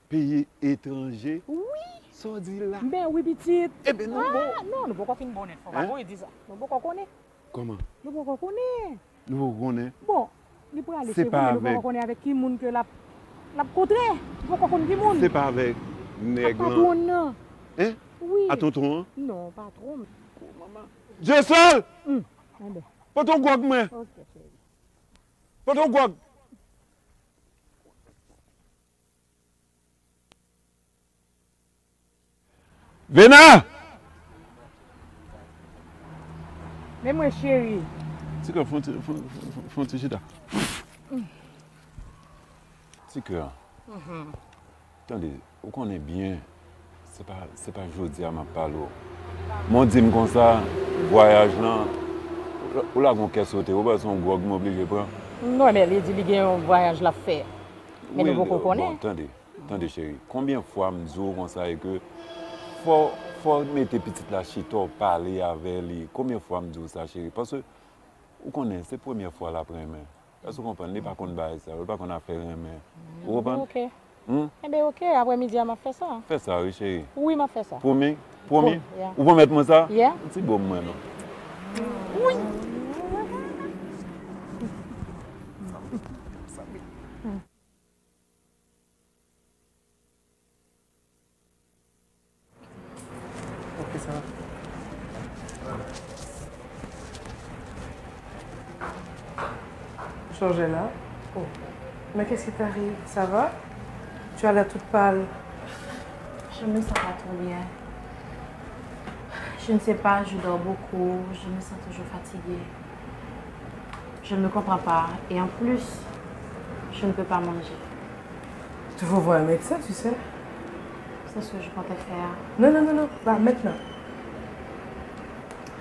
Pays étranger. Oui. Sordi là. Ben oui, petite. Eh bien, non, bon. Non, nous ne pouvons pas finir bonnet. On va dire ça. Nous ne pouvons pas connaître. Comment? Nous ne pouvons pas connaître. Nous vous connaissons. Bon, il peut aller C'est chez vous, pas mais nous ne avec. pouvons pas connaître avec qui monde que la côté. Nous ne pouvons pas connaître qui monde. C'est pas avec nègre. Patron, non. Hein? Oui. À tonton? Hein? Non, pas trop. Dieu seul! Eh bien. Pas ton gouag, moi. Ok, chérie. Pas ton gouag. Véna! Mais moi, chérie. C'est quoi, font un petit chita? C'est que, attendez, vous connaissez bien, c'est pas jodi à ma parole. Mon dit comme ça, voyage là, ou là qu'on caisse sauter, ou pas son gros m'oblige pas. Non, mais il dit qu'il y a un voyage à faire. Mais nous ne connaissons pas. Attendez chérie, combien de fois me dis comme ça et que faut mettre petite la chito parler avec lui. Combien de fois me dis ça chérie? Parce que vous connaissez, c'est la première fois la première. Parce que vous comprenez, pas qu'on baille ça, pas qu'on a fait rien mais. Vous comprenez? OK. Eh bien, OK, après-midi, on fait ça. Fais ça, oui chérie. Oui, on fait ça. Promis? Yeah. Vous pouvez mettre moi ça? Yeah. C'est bon moi non. Oui. Ok, ça va. Georges est là. Oh. Mais qu'est-ce qui t'arrive? Ça va? Tu as l'air toute pâle. Je me sens pas trop bien. Je ne sais pas, je dors beaucoup, je me sens toujours fatiguée. Je ne me comprends pas. Et en plus, je ne peux pas manger. Tu veux voir un médecin, tu sais? C'est ce que je comptais faire. Non, non, non, non. Bah, maintenant.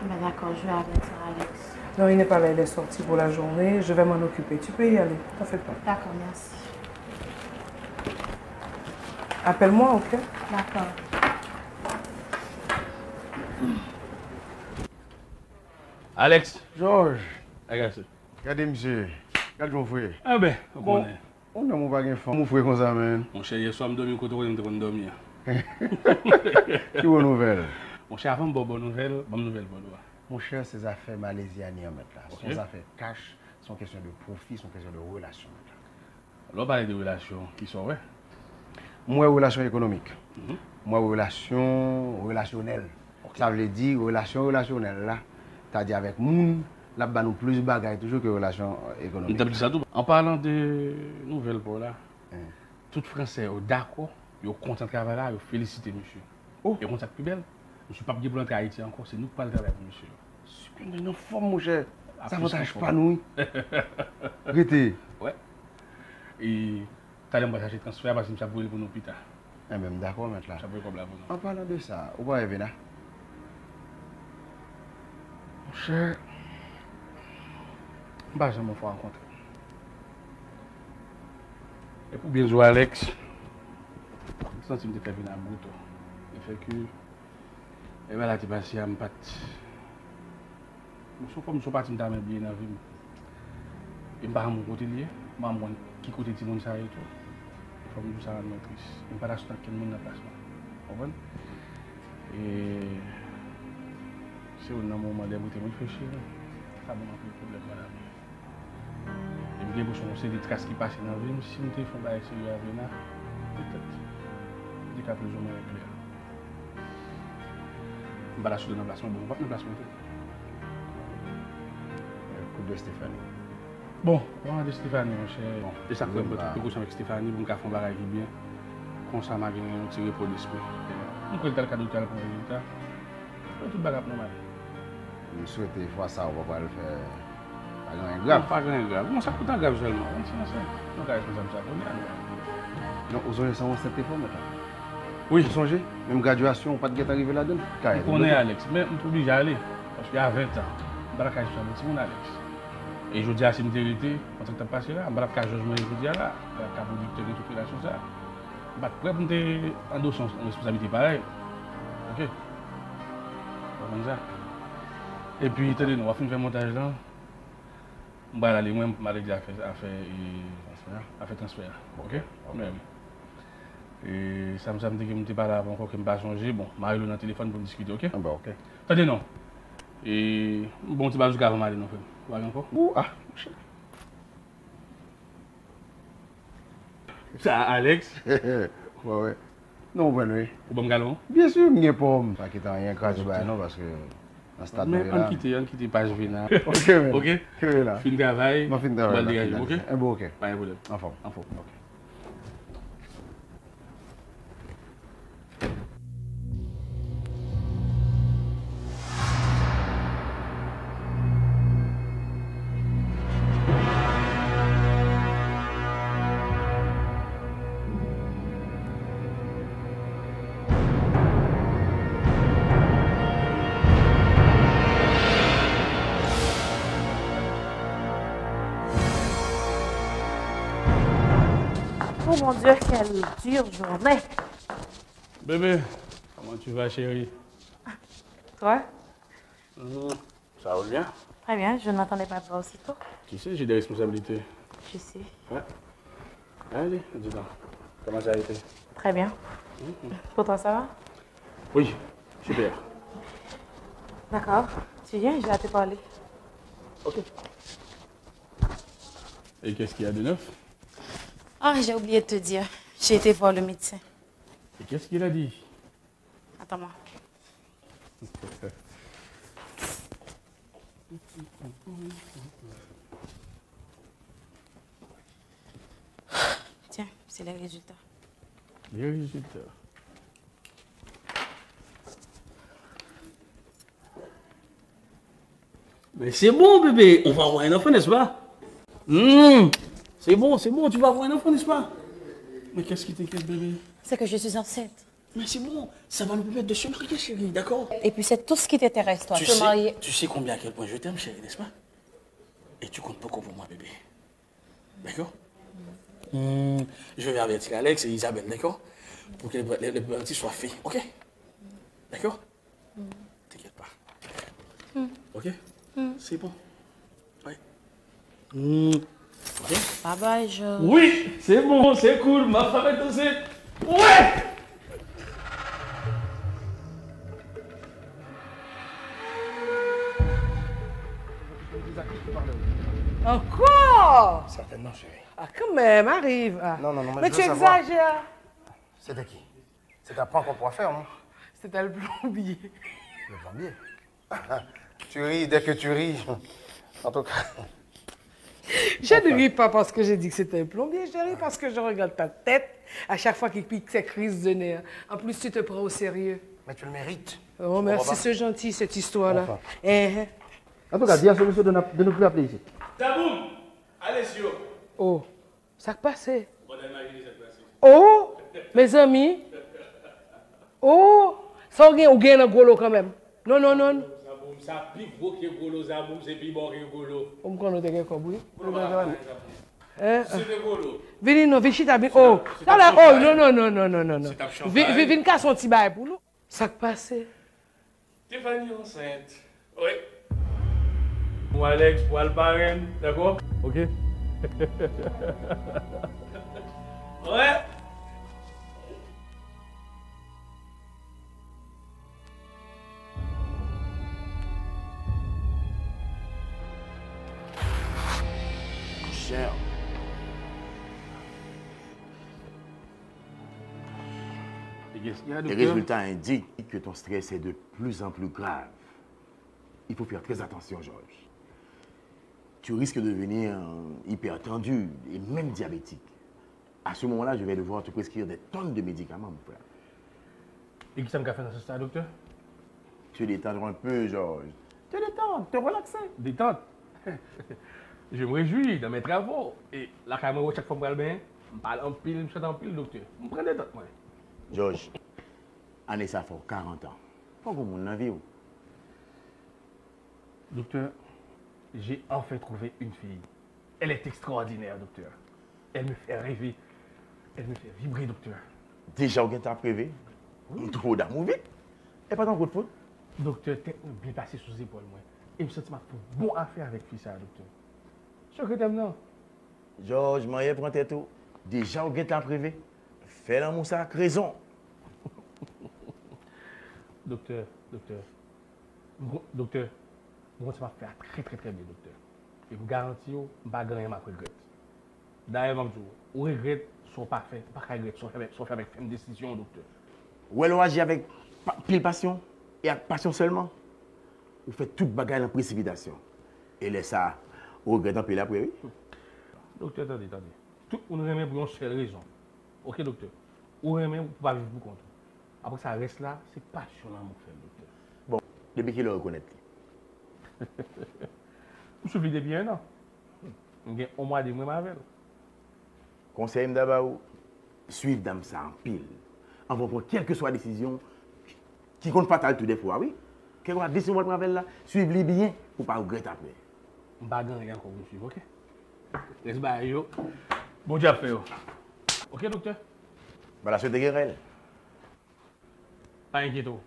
Ah ben d'accord, je vais avec ça, Alex. Non, il n'est pas là, il est sorti pour la journée. Je vais m'en occuper. Tu peux y aller, t'en fais pas. D'accord, merci. Appelle-moi, ok? D'accord. Alex. Georges. Regarde ça. Regardez, monsieur. Regarde mon frère. Ah ben, bon. On a mon bagage fort. Mon frère comme ça, man. Mon cher, hier soir, je dormi côté où je dormir. Qui bonne nouvelle? Mon cher, avant bonne nouvelle pour toi. Mon cher, ces affaires malaisiennes maintenant. Okay. Sont affaires cash, sont question de profit, sont question de relations. On parle de relations qui sont vraies. Moi, relations économiques. Moi, relations relationnelles. Okay. Ça veut dire relations relationnelles là. C'est-à-dire avec moun, là, nous plus de bagages toujours que relations économiques. En parlant de nouvelles pour là, tout Français sont d'accord, ils sont contents de travailler là, ils félicitent monsieur. Oh. Et on ça plus belle. Je ne suis pas bien pour l'entrer à Haïti encore, c'est nous qui parlons avec monsieur. Super, nous forme, mon cher. Ça ne s'attache pas, nous. Arrêtez. Ouais. Et tu as chercher transfert parce que ça brûle pour nous plus tard. Eh bien, d'accord, maintenant. Ça brûle comme là pour nous. En parlant de ça, où va Evena? Mon cher, je ne vais jamais rencontrer. Et pour bien jouer Alex, je sens que je me fais venir à bout. Il fait que. Et bien là, tu passes à me pat. Je suis pas parti bien dans la vie. Et je ne suis pas mon côté lié. Je ne sais pas qui côté de mon ça et tout. Il faut que je sois triste. Je ne sais pas d'acheter quel monde dans la place. Vous comprenez? Et c'est un moment de réfléchir. Ça va m'appeler le problème dans la vie. Et je me dis que c'est des traces qui passent dans la vie. Si je fais un sérieux avec là, peut-être. Je dis qu'à plus ou moins clair. Je vais acheter un emplacement. Bon, pas un emplacement. Coup de Stéphanie. Bon, on a de Stéphanie, mon cher. Bon, et ça fait un peu de avec Stéphanie, pour faire un bagage qui bien. Comme ça, je vais un petit repos d'esprit. On peut le cadeau pour le résultat. Tout le bagage normal. Je souhaite une fois ça, on va pas le faire. Pas grand grave. Pas grand grave. Non, ça coûte un grave seulement. Non, ça non, vous avez ça, on s'est fait maintenant. Oui. Vous songez? Même graduation, pas de guette arrivé là-dedans. On connaît Alex, mais on peut obligé d'aller. Parce qu'il y a 20 ans, je ne suis pas avec mon Alex. Et je dis à cette vérité, quand tu as passé là, je ne suis pas jugement je dis là, je ne suis pas producteur de toute relation. Je ne suis pas prêt pour endosser une responsabilité pareille. Ok? Comme ça. Et puis, attendez, on va faire un montage là. On va aller, moi, je vais dire à faire transfert. Ok? Mais oui. Et ça me dit que je ne suis pas là encore, que je ne pas changer. Bon, je vais dans le téléphone pour discuter, ok? Ah bah ok. Attendez, non. Et bon, tu vas jusqu'à avant d'aller, non? Vous allez encore? Ah, ça, Alex? Ouais. Non, bon, oui. Ou bon galon? Bien sûr, je ne peux pas quitter rien grâce à non, parce que dans ce stade mais on quitte page vina. Ok, man. Ok? Fin de travail. Fin de travail. Dégager, ok? Un bon ok. Pas un problème. En forme. Ok. Oh mon Dieu, quelle dure journée. Bébé, comment tu vas, chérie? Toi? Ça va bien? Très bien, je ne m'attendais pas à toi aussitôt. Tu sais, j'ai des responsabilités. Je sais. Ouais. Allez, dis-moi. Comment ça a été? Très bien. Pour toi, ça va? Oui, super. D'accord. Tu viens, j'ai hâte de parler. Ok. Et qu'est-ce qu'il y a de neuf? Ah, j'ai oublié de te dire. J'ai été voir le médecin. Et qu'est-ce qu'il a dit? Attends-moi. Tiens, c'est les résultats. Les résultats. Mais c'est bon, bébé. On va avoir un enfant, n'est-ce pas? C'est bon, tu vas avoir un enfant, n'est-ce pas? Mais qu'est-ce qui t'inquiète, bébé? C'est que je suis enceinte. Mais c'est bon, ça va nous permettre de se marier, chérie, d'accord? Et puis c'est tout ce qui t'intéresse, toi, te marier. Tu sais combien à quel point je t'aime, chérie, n'est-ce pas? Et tu comptes beaucoup pour moi, bébé. D'accord? Je vais avertir Alex et Isabelle, d'accord? Pour que les petits soient faits, ok? D'accord? T'inquiète pas. Ok? C'est bon. Ouais. Ok? Bye bye, Georges. Oui, c'est bon, c'est cool, ma femme est enceinte. Ouais! Encore? Certainement, chérie. Ah, quand même, arrive. Ah. Non, Mais tu exagères. C'était qui? C'est à prendre qu'on pourra faire, non? C'était le plombier. Le plombier? Tu ris dès que tu ris. En tout cas. Je ne ris pas parce que j'ai dit que c'était un plombier, je ris parce que je regarde ta tête à chaque fois qu'il pique ses crises de nerfs. En plus, tu te prends au sérieux. Mais tu le mérites. Oh, merci, c'est gentil, cette histoire-là. Enfin. Eh. En tout cas, dis à ce monsieur de ne plus appeler ici. Taboum! Alessio! Oh, ça passé. On a imaginé ça passé. Oh, mes amis. Oh, ça ou gagne un gros quand même. Non, non, non. Ça pique gros qui est gros, Zaboum, c'est plus bon qui est gros. On me connaît que comme oui. C'est de gros. Vini, non, Vichy t'as bien. Oh, non, non, non, non, non, non, non. Vini, casse son petit bail pour nous. Ça passé. Stéphanie enceinte. Oui. Moi, Alex, pour le parrain, d'accord? Ok. Ouais. Cher. Les résultats indiquent que ton stress est de plus en plus grave. Il faut faire très attention, Georges. Tu risques de devenir hypertendu et même diabétique. À ce moment-là, je vais devoir te prescrire des tonnes de médicaments, mon frère. Et qui ça me fait dans ce stade, docteur? Te détendre un peu, Georges. Te détendre, te relaxer. Détente. Je me réjouis dans mes travaux. Et la caméra, chaque fois que je parle bien, je parle en pile, je chante en pile, docteur. Je me prends des temps, moi. Georges, Anessa fait 40 ans. Faut que mon avis. Docteur, j'ai enfin trouvé une fille. Elle est extraordinaire, docteur. Elle me fait rêver. Elle me fait vibrer, docteur. Déjà, on t'a prévu? Oui. Trop d'amour vite. Et pas ton coup de foot? Docteur, tête bien passé sous les épaules, moi. Et je me sens bon à faire avec fille ça, docteur. Je suis que t'aimes, non? Georges, marié prend tes tout. Déjà, on t'a prévu. Fais l'amour ça, raison. Docteur, moi, ça va faire très bien, docteur. Et vous garantis, je ne vais pas gagner ma regrette. D'ailleurs, je vous regrette, sont pas faits, pas regret, sont faits avec une décision, docteur. Ou elle agit avec pile passion et avec passion seulement. Vous faites toute bagarre en précipitation. Et laisse ça, vous regrettez un peu après, oui? Docteur, attendez. Tout le monde remet pour une seule raison. Ok, docteur? Ou remet pour pas vivre pour compte. Après ça reste là, c'est passionnant, mon frère, docteur. Bon, depuis qu'il le reconnaît. Vous souvenez bien, non? J'ai au moins des mois avec. Conseil d'abord, suivre dame ça en pile. En vont prendre quelle que soit la décision qui compte fatal tout des fois, oui? Quelle que soit la décision que vous prenez là, suivez-les bien pour ne pas regretter après. Je ne vais pas gagner encore vous suivre, ok? Laisse-moi, yo. Bon job, fait, yo. Ok, docteur? Bah, la suite de guerre. Pas inquiétant.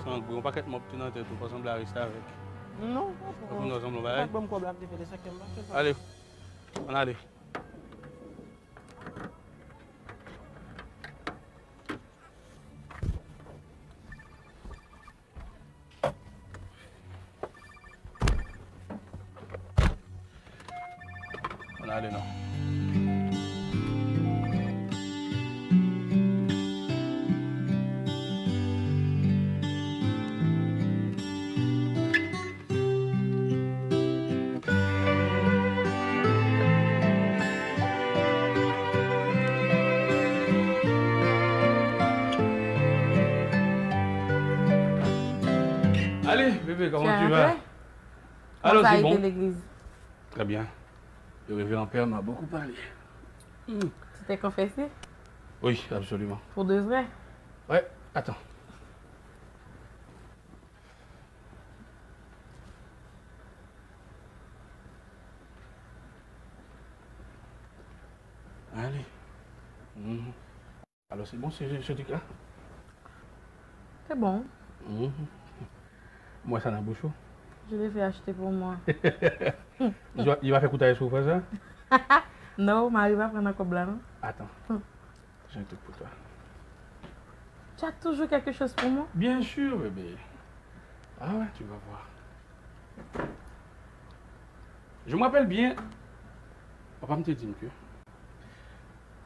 Sans gros paquet de mobs dans tête, on semble rester avec. Non, nous ensemble, pas bon problème de faire des sacs. Allez, on allez. Allez, non. Allez, bébé, comment tu vas? Alors, c'est bon. L'église. Très bien. Le révérend père m'a beaucoup parlé. Tu t'es confessé? Oui, absolument. Pour de vrai? Ouais, attends. Allez. Alors, c'est bon, ce truc-là? C'est bon. Moi, ça n'a pas chaud. Je l'ai fait acheter pour moi. Il va faire coûter sur ça? Non, Marie va prendre un cob là, non? Attends. J'ai un truc pour toi. Tu as toujours quelque chose pour moi? Bien sûr, bébé. Ah ouais, tu vas voir. Je me rappelle bien, papa me dit que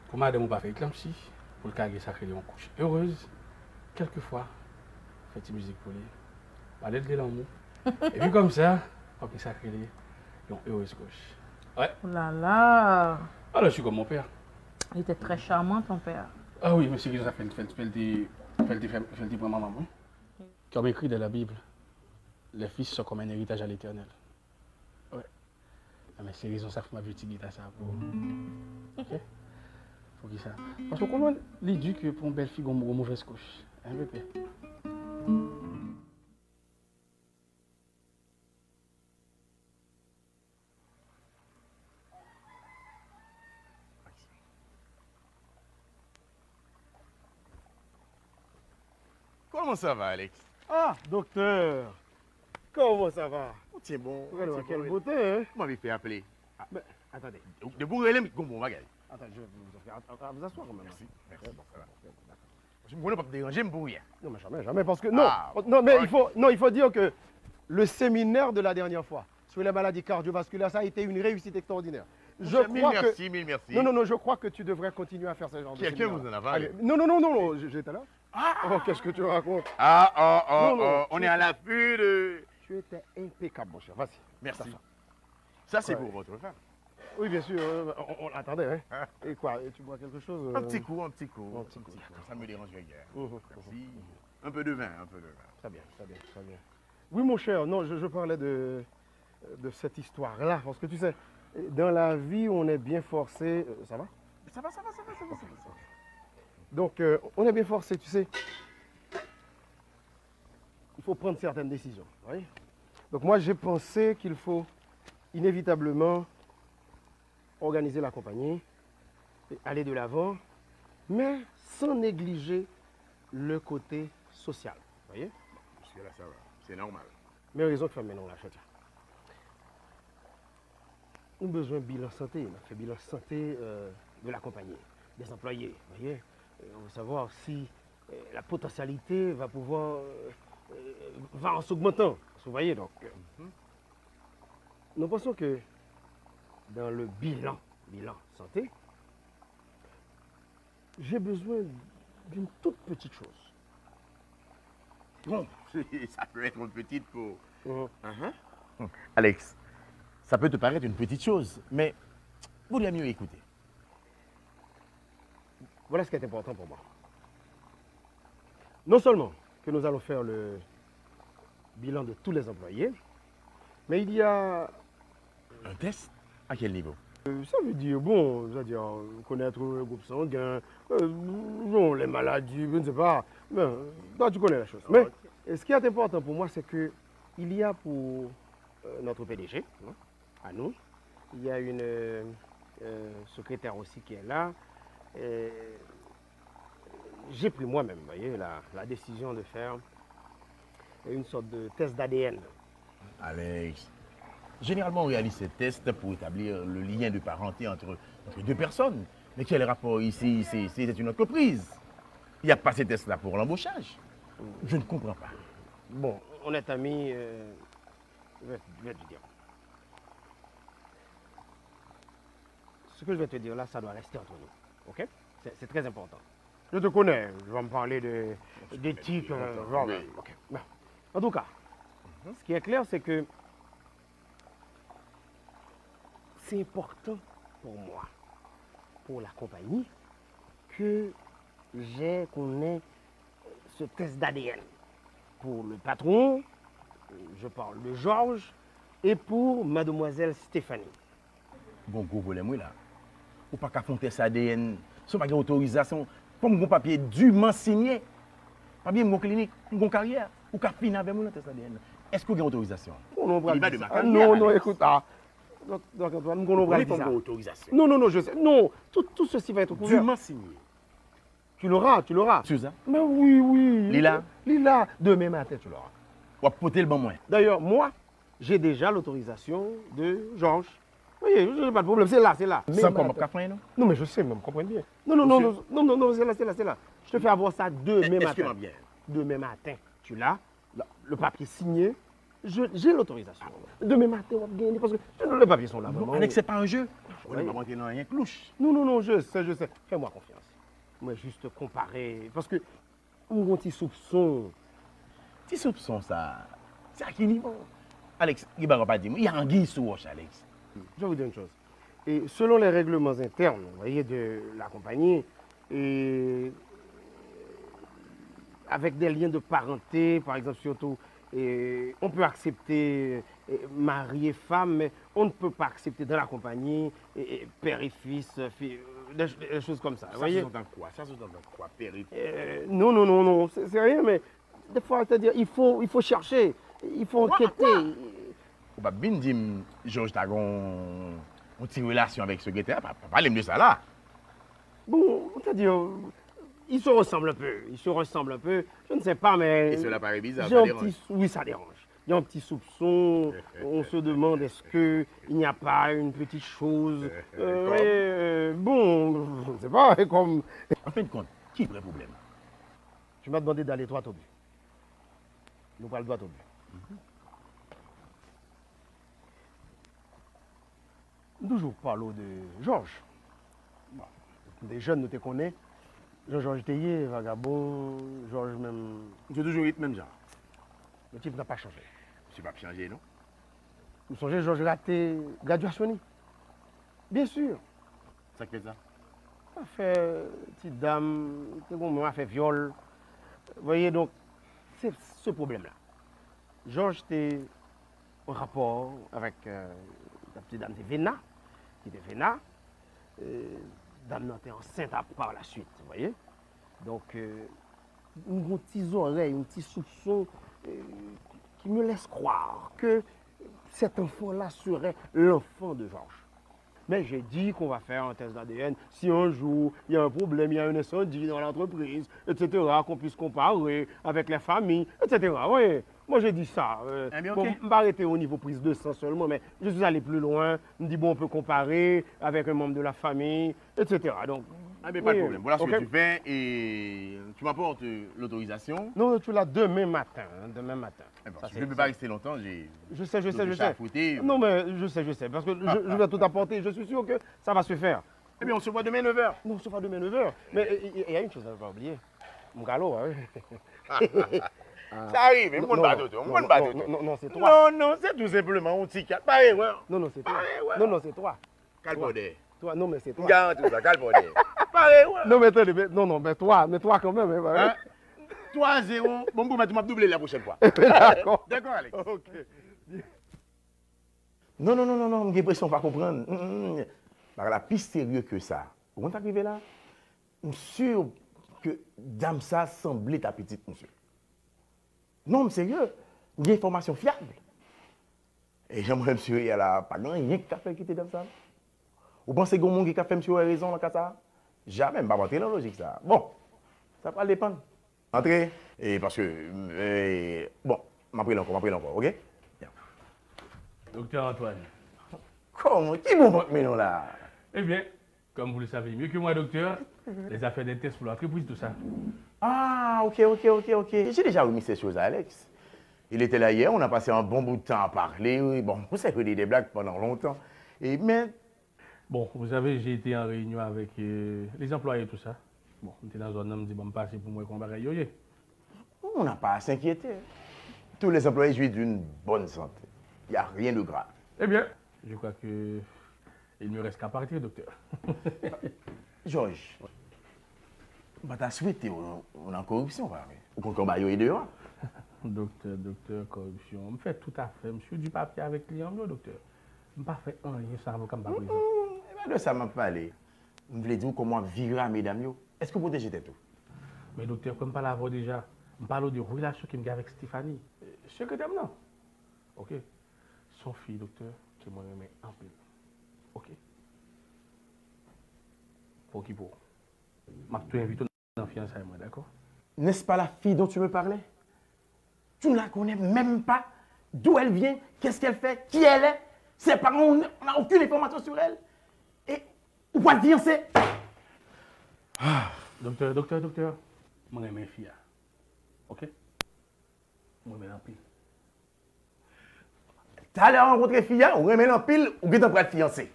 comme madame n'a pas fait éclampsie, pour le cas de sacré en couche heureuse, quelquefois, fait une musique pour lui. Parler de l'amour. Et puis comme ça, on peut sacré une heureuse couche. Ouais. Oh là là! Alors je suis comme mon père. Il était très charmant, ton père. Ah oui, monsieur, il a fait pour ma maman. Comme écrit dans la Bible, les fils sont comme un héritage à l'éternel. Ouais. Mais c'est raison ça que m'a vu à ça pour. Ok? Faut qu'il ça. Parce que comment il dit que pour une belle fille, on a une mauvaise couche? Un bébé. Comment ça va, Alex? Ah, docteur! Comment ça va? Oh, tiens bon. Regardez, quelle beauté, hein? Vous m'avez fait appeler. Mais, attendez. De bourreler, mais bon bagage. Attendez, je vais vous offrir. Vous asseoir quand même. Merci. Merci. Bon, ça va. Je ne voulais pas te déranger, mais pour rien. Non, mais jamais, jamais, parce que... Non, non, mais il faut dire que le séminaire de la dernière fois sur les maladies cardiovasculaires, ça a été une réussite extraordinaire. Merci, mille merci. Non, je crois que tu devrais continuer à faire ce genre de séminaire. Quelqu'un vous en a parlé? Non, j'étais là. Oh, qu'est-ce que tu racontes? On est à l'affût de... Tu étais impeccable, mon cher. Vas-y. Merci. Ça, c'est pour votre femme. Oui, bien sûr. On l'attendait, hein. Et quoi? Et tu bois quelque chose? Un petit coup. Ça me dérange guère. Merci. Un peu de vin. Très bien. Oui, mon cher, non, je parlais de cette histoire-là. Parce que tu sais, dans la vie, on est bien forcé. Ça va? Ça va. Donc, on est bien forcé, tu sais. Il faut prendre certaines décisions. Oui? Donc, moi, j'ai pensé qu'il faut inévitablement organiser la compagnie, et aller de l'avant, mais sans négliger le côté social. Vous voyez? Jusque-là, ça va. C'est normal. Mais raison que maintenant, là, tiens. Nous avons besoin de bilan santé. On a fait bilan santé de la compagnie, des employés. Vous voyez? On veut savoir si la potentialité va pouvoir va en s'augmentant. Vous voyez donc. Nous pensons que dans le bilan santé, j'ai besoin d'une toute petite chose. Bon, ça peut être une petite pour... Alex, ça peut te paraître une petite chose, mais vous devez mieux écouter. Voilà ce qui est important pour moi. Non seulement que nous allons faire le bilan de tous les employés, mais il y a... Un test? À quel niveau? Ça veut dire, bon, c'est-à-dire connaître le groupe sanguin, bon, les maladies, je ne sais pas. Mais, toi, tu connais la chose. Mais ce qui est important pour moi, c'est qu'il y a pour notre PDG, à nous, il y a une secrétaire aussi qui est là. J'ai pris moi-même, vous voyez, la décision de faire une sorte de test d'ADN. Alex, généralement on réalise ces tests pour établir le lien de parenté entre deux personnes. Mais quel rapport ici? C'est une entreprise. Il n'y a pas ces tests-là pour l'embauchage. Je ne comprends pas. Bon, on est amis, je vais te dire. ce que je vais te dire là, ça doit rester entre nous. OK? C'est très important. Je te connais, je vais me parler d'éthique. OK. Bon. En tout cas, ce qui est clair, c'est que c'est important pour moi, pour la compagnie, qu'on ait ce test d'ADN. Pour le patron, je parle de Georges, et pour mademoiselle Stéphanie. Bon, gros problème, oui, là. Ou pas qu'à faire un test ADN, sans pas qu'il y ait autorisation, comme un papier dûment signé, pas bien mon clinique, mon carrière, ou qu'à finir avec mon test ADN. Est-ce qu'il y a une autorisation? Non, non, écoute, donc Antoine, nous pas pas autorisation. Non, je sais. Non, tout ceci va être couvert. Dûment signé. Tu l'auras. Sûr ça? Mais oui. Lila, demain matin, tu l'auras. On va porter le bon moins. D'ailleurs, moi, j'ai déjà l'autorisation de Georges. Oui, je n'ai pas de problème, c'est là. Sans comment café, non? Non, mais je sais, mais comprends bien. Non, c'est là. Je te fais avoir ça demain matin. Bien. Demain matin, tu l'as, le papier signé, j'ai l'autorisation. Demain matin, on va gagner parce que les papiers sont là. Non, Alex, c'est pas un jeu. On ne va pas rentrer dans rien clouche. Non, je sais. Fais-moi confiance. Moi, juste comparer. Parce que, on a un petit soupçon. Petit soupçon, ça. C'est à quel niveau? Alex, il va pas dire, il y a un guille sous roche, Alex. Je vais vous dire une chose. Et selon les règlements internes, vous voyez, de la compagnie, et avec des liens de parenté, par exemple, surtout, on peut accepter mari et femme, mais on ne peut pas accepter dans la compagnie père et fils, des choses comme ça. Ça voyez? sous-entend quoi? Ça sous-entend quoi, père et fils? Non, c'est rien, mais des fois, c'est-à-dire, il faut chercher, il faut enquêter. Ou pas bien dire, Georges, tu as une petite relation avec ce secrétaire, pas parler de ça là. Bon, c'est-à-dire, ils se ressemblent un peu. Je ne sais pas, mais... Et cela paraît bizarre, ça dérange. Oui, ça dérange. Il y a un petit soupçon, on se demande est-ce qu'il n'y a pas une petite chose. Bon, je ne sais pas, comme... En fin de compte, qui est le vrai problème? Tu m'as demandé d'aller droit au but. Nous parlons droit au but. Nous toujours parlons de Georges. Bon, des jeunes, nous te connaissons. Georges Théier, vagabond, Georges même... Tu as toujours eu le même genre. Le type n'a pas changé. Tu n'as pas changé, non? Vous songez, Georges raté graduation? Bien sûr. Ça fait ça? Ça fait petite dame, a fait viol. Vous voyez, donc, c'est ce problème-là. Georges était en rapport avec la petite dame de Véna, qui était Véna. Dame était enceinte par la suite, vous voyez. Donc, une petite oreille, un petit soupçon qui me laisse croire que cet enfant-là serait l'enfant de Georges. Mais j'ai dit qu'on va faire un test d'ADN si un jour il y a un problème, il y a un incendie dans l'entreprise, etc., qu'on puisse comparer avec les familles, etc. Oui, moi j'ai dit ça. Bon, je ne vais pas arrêter au niveau prise de sang seulement, mais je suis allé plus loin. Je me dis, bon, on peut comparer avec un membre de la famille, etc. Donc, pas de problème. Voilà ce que tu fais et tu m'apportes l'autorisation. Non, tu l'as demain matin. Demain matin. Je ne peux pas rester longtemps. Je sais. Non, mais je sais. Parce que je vais tout apporter. Je suis sûr que ça va se faire. Eh bien, on se voit demain 9h. Non, on se voit demain 9h. Mais il y a une chose à ne pas oublier. Mon galop, Ça arrive, on ne peut pas Non, c'est toi. Non, c'est tout simplement un ticket. Pareil, ouais. Non, c'est toi. Non, c'est toi. Calbodé. Toi, non, mais c'est toi. Garantis ça, calbodé. Pareil, ouais. Non, mais attendez, mais toi quand même. Hein? 3-0. Bon, tu m'as doublé la prochaine fois. D'accord. D'accord, Alex. Ok. Non, j'ai l'impression de ne pas comprendre. La piste sérieuse que ça. Comment t'es arrivé là? Je suis sûr que dame ça semblait ta petite, monsieur. Non, mais sérieux, il y a une information fiable. Et j'aimerais, monsieur, il y a là, pas grand rien qui a fait quitter dame ça. Vous pensez que quelqu'un qui a fait monsieur a raison dans ça? Jamais, je ne vais pas rentrer dans la logique ça. Bon, ça va dépendre. Entrez, et parce que, bon, m'appelle encore, ok? Bien. Docteur Antoine. Comment? Qui m'ont manqué non là? Eh bien, comme vous le savez mieux que moi, docteur, les affaires des tests pour l'entreprise, tout ça. Ah, ok. J'ai déjà remis ces choses à Alex. Il était là hier, on a passé un bon bout de temps à parler. Oui, bon, vous savez que des blagues pendant longtemps. Mais Bon, vous savez, j'ai été en réunion avec les employés et tout ça. Bon, on était dans une zone, on me dit, bon, me passer pour moi qu'on va réunir. On n'a pas à s'inquiéter. Tous les employés jouissent d'une bonne santé. Il n'y a rien de grave. Eh bien, je crois que il ne me reste qu'à partir, docteur. Georges, bah, t'as souhaité, on a corruption, va. Ou qu'on va y dehors. Docteur, corruption. Je me fait tout à fait. Je suis du papier avec client, docteur. Je ne pas fait rien sans avocat, je ne pas prison. De ça m'a parlé. Je voulais dire comment virer à mesdames. Est-ce que vous protégez tout? Mais docteur, comme je parle avant déjà, je parle de relation qu'il me a avec Stéphanie. Secrétaire, non. Ok. Son fille, docteur, qui m'a remis en pile. Ok. Pour qui pour? Je t'ai invité dans la fiançailles, d'accord? N'est-ce pas la fille dont tu me parlais? Tu ne la connais même pas. D'où elle vient, qu'est-ce qu'elle fait, qui elle est. Ses parents, on n'a aucune information sur elle. Et où va te fiancer? Docteur, moi j'aime une fille. Ok? Moi j'aime en pile. Tu allé rencontrer fille, ou remet en pile, ou tu es prêt à te fiancer?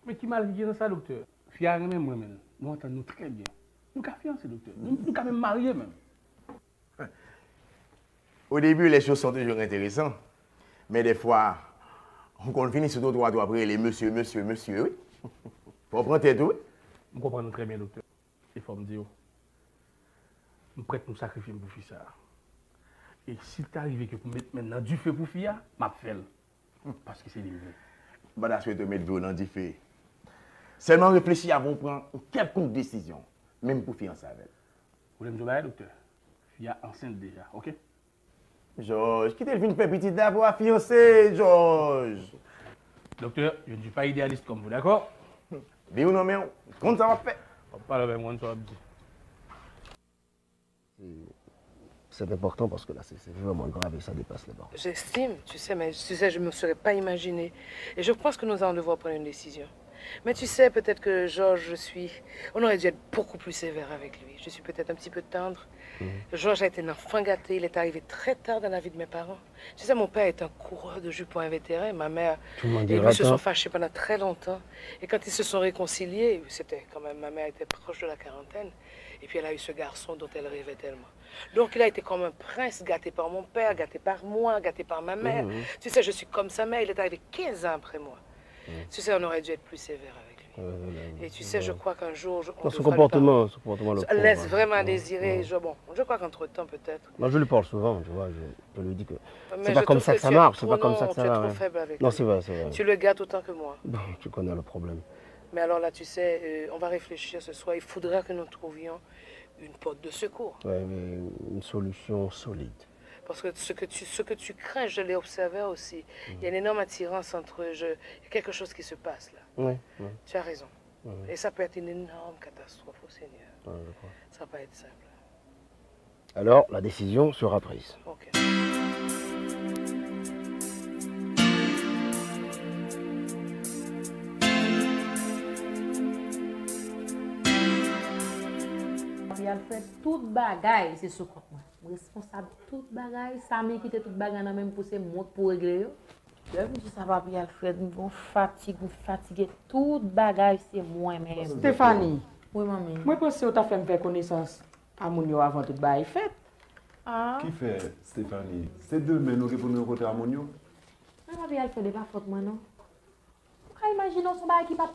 Mais qui m'a dit dans ça, docteur? Fille, moi même. Nous entendons très bien. Nous sommes fiancés, docteur. Nous sommes même mariés même. Au début, les choses sont toujours intéressantes. Mais des fois, on finit sur d'autres droits après les monsieur, oui. Faut prendre tes tout. Je comprends très bien, docteur. Il faut me dire, je suis prêt à me sacrifier pour faire ça. Et s'il t'arrive que pour mettre maintenant du feu pour faire, je vais faire. Parce que c'est limité. Je vais te mettre dans du feu. Seulement réfléchir avant de prendre une quelconque décision, même pour fiancer avec elle. Vous voulez me dire, docteur? Fille enceinte déjà, ok? Georges, qui t'a fait une petite d'abord à fiancer, Georges? Docteur, je ne suis pas idéaliste comme vous, d'accord? Bien ou non, mais comment ça va faire? On parle avec moi, on va dire. C'est important parce que là, c'est vraiment grave et ça dépasse les bornes. J'estime, tu sais, mais tu sais, je ne me serais pas imaginé. Et je pense que nous allons devoir prendre une décision. Mais tu sais, peut-être que Georges, on aurait dû être beaucoup plus sévère avec lui. Je suis peut-être un petit peu tendre. Georges a été un enfant gâté. Il est arrivé très tard dans la vie de mes parents. Tu sais, mon père est un coureur de jupons invétéré. Ma mère et lui se sont fâchés pendant très longtemps. Et quand ils se sont réconciliés, c'était quand même, ma mère était proche de la quarantaine. Et puis elle a eu ce garçon dont elle rêvait tellement. Donc il a été comme un prince, gâté par mon père, gâté par moi, gâté par ma mère. Tu sais, je suis comme sa mère. Il est arrivé 15 ans après moi. Tu sais, on aurait dû être plus sévère avec lui. Et tu sais, je crois qu'un jour... Son comportement laisse vraiment désirer. Je crois qu'entre-temps, peut-être... Moi, je lui parle souvent, tu vois. Je lui dis que c'est pas comme ça que ça marche. C'est pas comme ça que ça marche. Tu es trop faible avec lui. Non, c'est vrai, c'est vrai. Tu le gâtes autant que moi. Bon, tu connais le problème. Mais alors là, tu sais, on va réfléchir ce soir. Il faudra que nous trouvions une porte de secours. Oui, mais une solution solide. Parce que ce que tu crains, je l'ai observé aussi. Il y a une énorme attirance entre eux. Il y a quelque chose qui se passe là. Oui. Tu as raison. Et ça peut être une énorme catastrophe au Seigneur. Je crois. Ça va pas être simple. Alors, la décision sera prise. Ok. Il fait toute bagaille, c'est ce quoi. Responsable toute bagaille, Samy qui était toute bagaille dans même pour ses mots pour régler. Depuis que ça va bien Alfred, nous fatigué toute bagaille c'est moi-même. Stéphanie. Oui maman. Moi pense que tu as fait connaissance à mon avant toute bagaille fête. Ah. Qui fait Stéphanie? C'est demain nous qui pour nous rencontrer à Monio. Non, pas Alfred n'est pas faute moi non. Quand imaginons son bagaille qui pas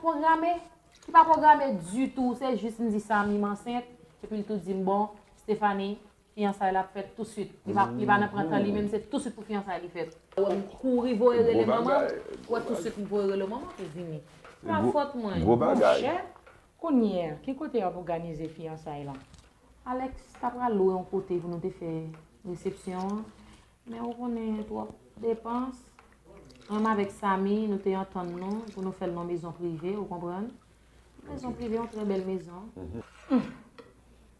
programmé du tout, c'est juste nous dit Samy enceinte. Et puis il tout dit bon, Stéphanie, fiançailles la fait tout de suite. Il va pas prendre lui-même, c'est tout de suite pour fiançailles il fait. On courir voir les mamans, ou tout de suite pour voir le maman qui vient. Pas faute moi. Gros bagage. Konnière, qui côté a organisé fiançailles là? Alex, t'as pas loué un côté pour nous faire réception, mais on connaît trop dépenses. Même avec Samy, nous t'ayons entendu pour nous faire une maison privée, vous comprenez? Maison privée, une très belle maison.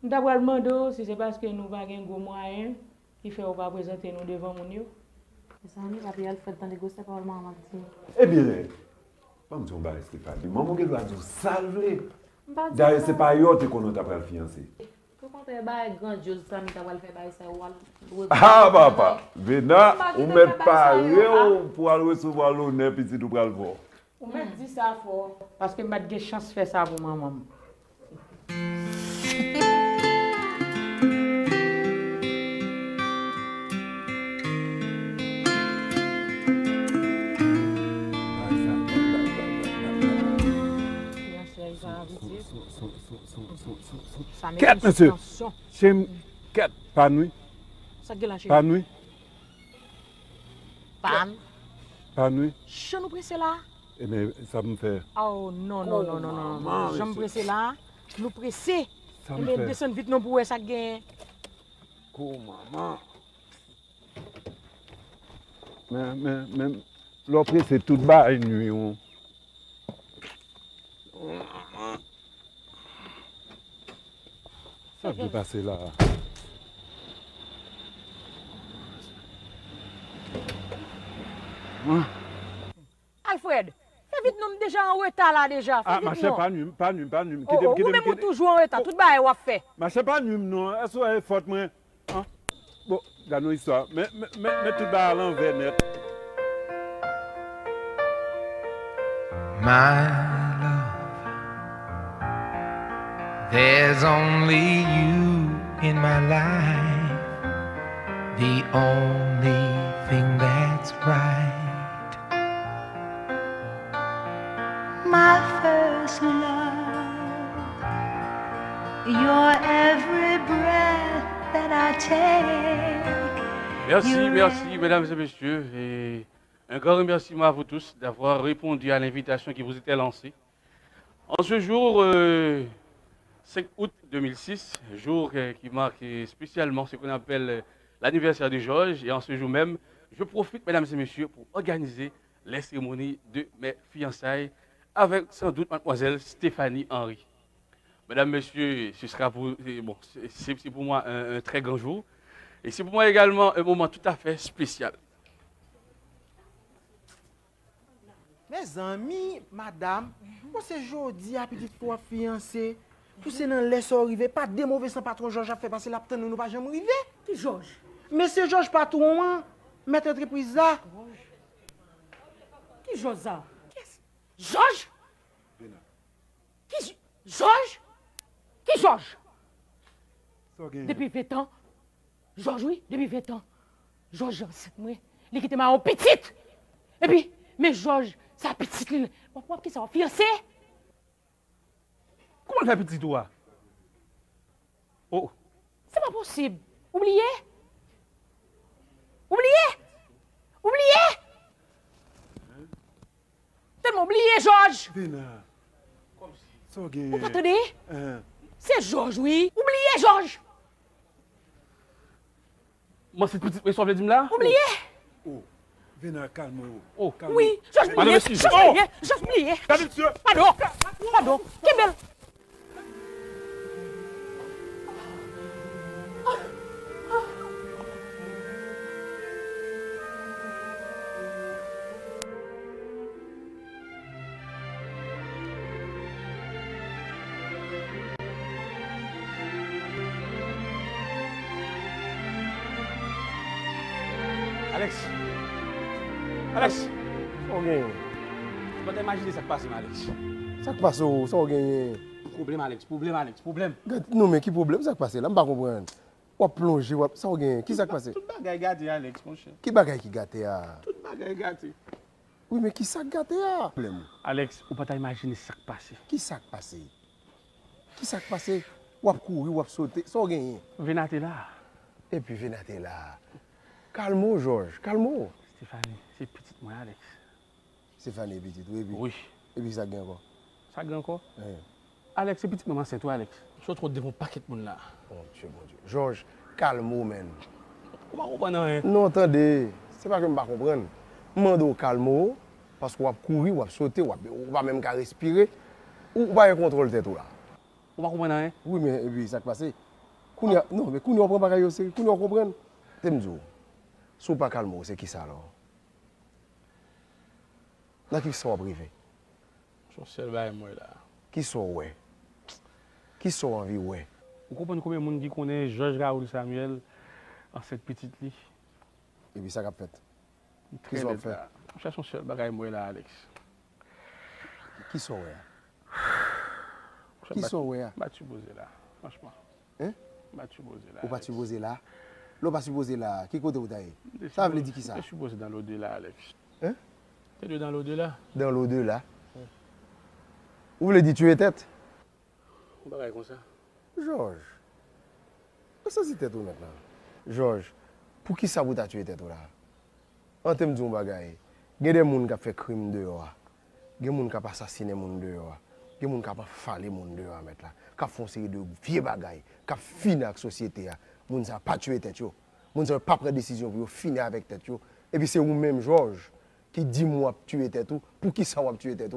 D'abord, le mando, si c'est parce que nous avons un gros moyen qui fait qu'on va présenter nous devant mon yo. Ça n'est pas bien, fait dans négocier par le maman. Eh bien, pas me dire Stéphanie. Maman qui doit nous salver. D'ailleurs, c'est pas eux qui nous avons fiancé. Tout compte est grandiose, ça nous avons fait ça. Ah, papa, venez, on met pas pour aller recevoir l'honneur puis si nous prenons le voir. Ou m'a dit ça fort parce que m'a de chance faire ça pour maman. Quatre, monsieur. Chez quatre, pas nuit. Pas nuit. Pan. Pas nuit. Je nous presse là. Eh bien, ça me fait. Oh non, non, non, non, non, non. Je me presse là. Nous presser. Ça me Mais fait. descendre vite non pour ça gagne. Maman. Mais, l'autre, c'est tout bas une nuit. Ça peut passer là. Alfred, fais vite nous déjà en retard là déjà. Ah, ma chère, pas nuit. Ou même toujours en retard, tout bas est fait. Ma chère, pas nuit, non. Est-ce que c'est faute, moi? Bon, dans nos histoires. Mais tout bas à l'envers net. My love, there's only you in my life, the only thing that's right. My first love, your every breath that I take. Merci, mesdames et messieurs. Et un grand remerciement à vous tous d'avoir répondu à l'invitation qui vous était lancée. En ce jour 5 août 2006, jour qui marque spécialement ce qu'on appelle l'anniversaire de Georges. Et en ce jour même, je profite, mesdames et messieurs, pour organiser les cérémonies de mes fiançailles avec sans doute mademoiselle Stéphanie Henry. Mesdames, messieurs, ce sera pour, bon, c'est pour moi un très grand jour. Et c'est pour moi également un moment tout à fait spécial. Mes amis, madame, moi c'est jodi à petite fois fiancée. Tout c'est dans laisse arriver, pas de mauvais sans patron Georges a fait passer la petite nous pas jamais arrivé. Qui Georges? Mais c'est Georges patron, hein? Maître entreprise là. Qui Georges ça? Georges? Qui Georges? Qui Georges? Depuis 20 ans. Georges, oui, depuis 20 ans. Georges, c'est moi. Il était ma petite. Et puis, mais Georges, sa petite, pourquoi qui ça fiancé? Comment la petite toi? Oh. C'est pas possible. Oubliez? Oubliez? Oubliez? Tellement oublié, Georges. Vous entendez? C'est Georges, oui. Oubliez, Georges. Moi, cette petite histoire, dire là? Oubliez? Oh, venez, calme-vous. Oh, oui, Georges oublié. Georges oublié. Pardon. Pardon. Quelle belle. Alex. Alex. On gagne. Tu peux t'imaginer ce qui passe, Alex. Ça qui passe, ça on gagne. Problème, problème. Non, mais qui problème ça qui passe là? Je ne comprends pas. On plonge, ça on gagne. Qui ça qui passe? Tout bagaille gâté, Alex, mon cher. Qui bagaille qui gâté? Tout bagaille gâté. Oui, mais qui ça qui gâté? Alex, on peut t'imaginer ce qui passe. Qui ça qui passe? Qui ça qui passe? On courir, on sauter, ça on gagne. Venate là. Et puis venate là. Calme-toi, Georges, calme-toi. Stéphanie, c'est petite moi, Alex. Stéphanie, petite, oui. Oui. Et puis ça gagne quoi? Ça gagne quoi? Oui. Alex, c'est petite maman, c'est toi, Alex. Je trouve devant un paquet de monde là. Bon Dieu, bon Dieu. Georges, calme-toi, man. Comment comprendre rien? Non, attendez, c'est pas que je ne comprends pas. Je demande calme-toi, parce qu'on va courir, on va sauter, on va même respirer, ou on va contrôler tête là. On va comprendre rien? Oui, mais et puis ça qui passe. Non, mais quand on prend pas au sérieux, quand on comprend, tu me dis, si on pas calme, c'est qui ça alors? Là, qui sont privé? Je suis seul avec moi là. Qui sont ouais? Qui sont en vie ouais? Vous comprenez combien de monde qui connaît Georges Raoul Samuel en cette petite lit? Et puis ça qu'a fait? Qui sont fait? Je suis seul avec moi là, Alex. Qui sont ouais? Qui sont ouais? Bah tu posé là, franchement. Hein? Bah tu posé là. Ou pas supposé là? L'eau pas supposé là. Qui côté où t'as? Ça veut dire qui ça? Je suis posé dans l'au-delà, Alex. Hein? T'es dans l'au-delà? Dans l'au-delà. Vous voulez dire tuer tête? On va comme ça. Georges. Ça c'est tête ou maintenant? Georges, pour qui ça vous a tué tête ou là? En termes de bagaille, il y a des gens qui ont fait crime dehors. Il y a des gens qui ont assassiné des gens dehors. Il y a des gens qui ont fallu des gens dehors mettre là. Qui ont fait une série de vieux bagailles. Qui ont fini avec la société. Les gens n'ont pas tué tête. Les gens n'ont pas pris de décision pour finir avec tête. Et puis c'est vous-même, Georges, qui dit moi tuer tête. Pour qui ça va tuer tête?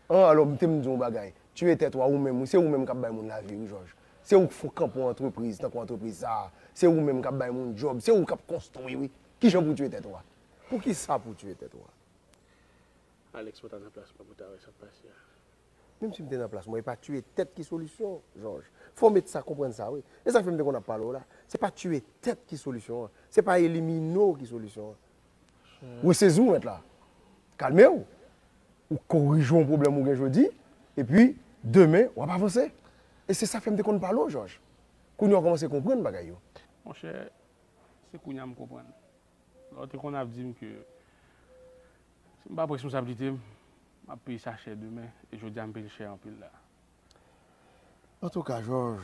Alors, je me dis bagaille. Tuer tête vous-même. C'est vous-même qui avez la vie, Georges. C'est vous qui faites camp entreprise, tant qu'entreprise ça. C'est vous-même qui avez mon job. C'est vous qui construit, oui. Qui j'en pour tuer tête? Pour qui ça pour tuer tête? Alex, moi, t'as en place pour t'arrêter ça passe. Même si je suis en place, moi, il n'y a pas tuer tête qui solution, Georges. Il faut mettre ça, comprendre ça, oui. Et ça fait qu'on a parlé là. Ce n'est pas tuer tête qui solution. Ce n'est pas éliminer qui solution. Ou c'est où maintenant? Calmez-vous. Ou corrigeons le problème aujourd'hui. Et puis, demain, on va avancer. Et c'est ça fait qu'on parle, Georges. Qu'on a commencé à comprendre, bagaille. Mon cher, c'est qu'on a me comprendre. L'autre qu'on a dit que c'est pas responsabilité, je vais payer ça cher demain et je dis à me payer cher en pile là. En tout cas, Georges,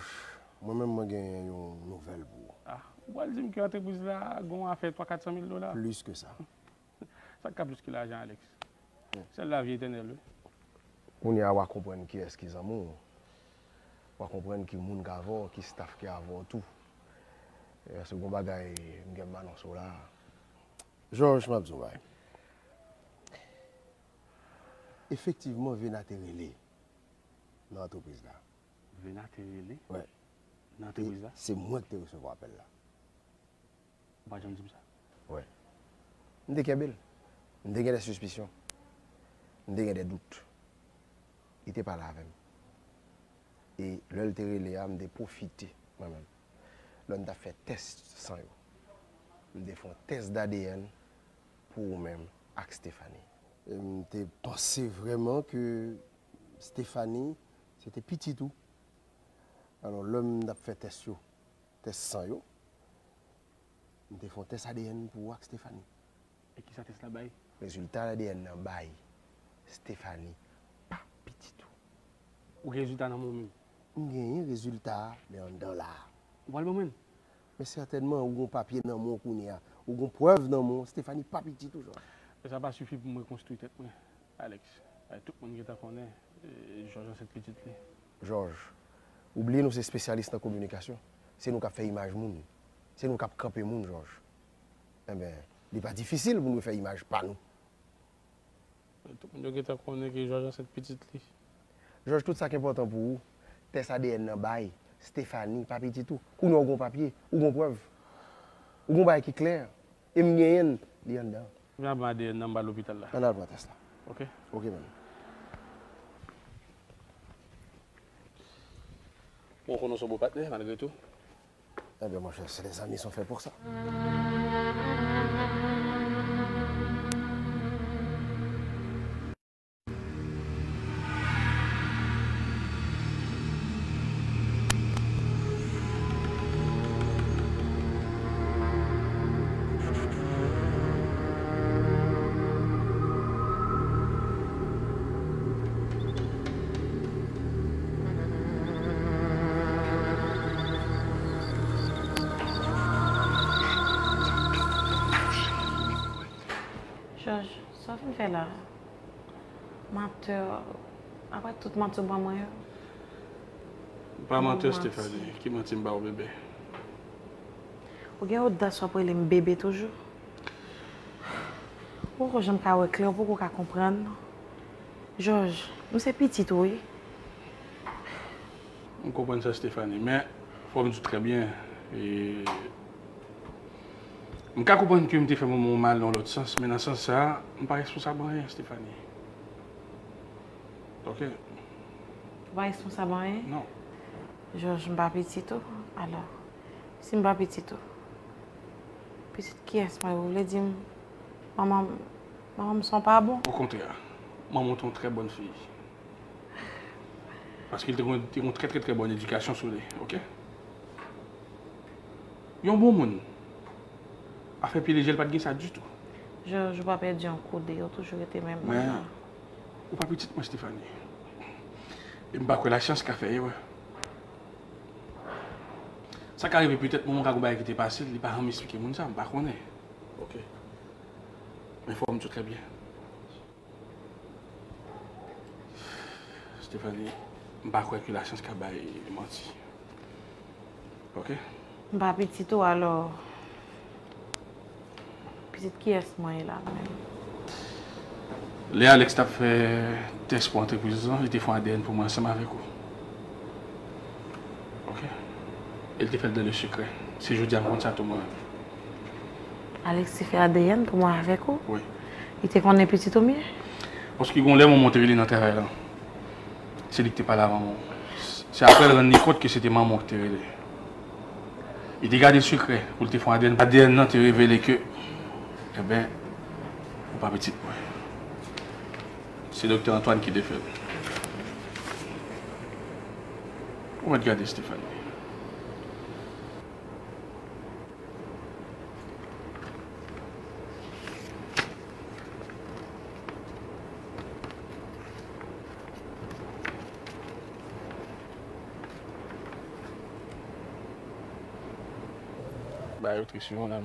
moi-même, j'ai une nouvelle pour. Ah, vous allez dire que l'entreprise là a fait 300 000 $. Plus que ça. Ça a plus que l'argent, Alex. C'est la vie éternelle. On y a à comprendre qui est-ce qu'ils ont. On va comprendre qui est le monde qui a, qui est staff qui a tout. Et ce bon bagage, je vais m'annoncer là. Georges Mabzouba. Effectivement, Vénaterélé dans l'entreprise là. Vénaterélé? Oui. Dans l'entreprise là? C'est moi qui te recevoir l'appel là. Bah, j'aime dire ça. Oui. Je suis belle. Je suis des suspicions. Je suis des doutes. Il n'était pas là avec moi. Et l'ultérélé a profité moi-même. On a fait test sans eux. On a fait un test d'ADN pour nous-mêmes avec Stéphanie. Je pensé vraiment que Stéphanie, c'était petit tout. Alors l'homme a fait test sans eux. On a fait un test ADN pour avec Stéphanie. Et qui ça test là-bas? Résultat ADN dans bail. Stéphanie, pas petit tout. Ou résultat dans mon même? On a un résultat dans là. Vous voyez le moment? Mais certainement, on a un papier dans mon kounia, ou une preuve dans mon Stéphanie pas petit toujours. Ça n'a pas suffi pour me reconstruire tête, Alex. Tout le monde qui t'a connaît, Georges cette petite là. Georges, oubliez nous c'est spécialistes en communication. C'est nous qui fait image moun. C'est nous qui camper moun, Georges. Eh bien, il n'est pas difficile pour nous faire image, pas nous. Tout le monde qui t'a connaît que Georges cette petite là. Georges, tout ça qui est important pour vous, test ADN dans bail, Stéphanie, pas petit tout. Ou nous avons un papier, ou une preuve. Ou un bail qui est clair. Et nous avons un dedans. Je vais ADN dans l'hôpital là. On a le test là. Ok. Ok, man. On connaît son beau partenaire malgré tout. Eh bien, mon cher, les amis sont faits pour ça. Georges, ça fait là. Menteur. Après tout menteur pour moi. Pas menteur, Stéphanie. Qui mentit au bébé? Vous avez audace pour les bébés toujours. Pourquoi j'aime pas clair, pourquoi je comprendre? Georges, nous c'est petit, oui. On comprend ça, Stéphanie, mais il faut me dire très bien. Et je comprends que je me fait mon mal dans l'autre sens, mais dans ce sens, je ne suis pas responsable de rien, Stéphanie. Ok? Tu n'es pas responsable de rien? Non. Georges, je ne suis pas petit tout. Alors, si je ne suis pas petit tout, petite qui est-ce que vous voulez dire? Maman ne me sent pas bon? Au contraire, maman est une très bonne fille. Parce qu'il a une très très très bonne éducation sur lui, ok? Il y a un bon monde. A fait pile gel pas de ça du tout. Je ne vais pas perdre un coup de toujours été même. Mais, ou pas petite, moi, Stéphanie. Et je ne sais pas la chance qu'a fait, ouais. Ça qui arrive peut-être mon moment qui était passé, les parents m'expliquent ça, je ne sais pas. Ok. Mais il faut me dire très bien. Stéphanie, je ne sais pas que la chance qu'a menti. Ok? Bah, petit tout alors. Petite qui est-ce moi là même? Léa, Alex t'a fait test pour l'entreprise, il t'a fait un ADN pour moi ensemble avec vous. Ok? Il t'a fait dans le secret. Si je dis à mon ça tout moi. Alex t'a fait ADN pour moi avec vous? Oui. Il t'a fait un petit au mieux? Parce qu'il y a mon monté dans le travail là. C'est lui qui t'a pas là avant. C'est après le rendre compte que c'était maman qui t'a révélé. Il t'a gardé le secret pour te faire un ADN. ADN non t'a révélé que. Eh bien, ou pas petit. Ouais. C'est le docteur Antoine qui l'a fait. On va regarder Stéphanie. Bah, autrice, là, mais.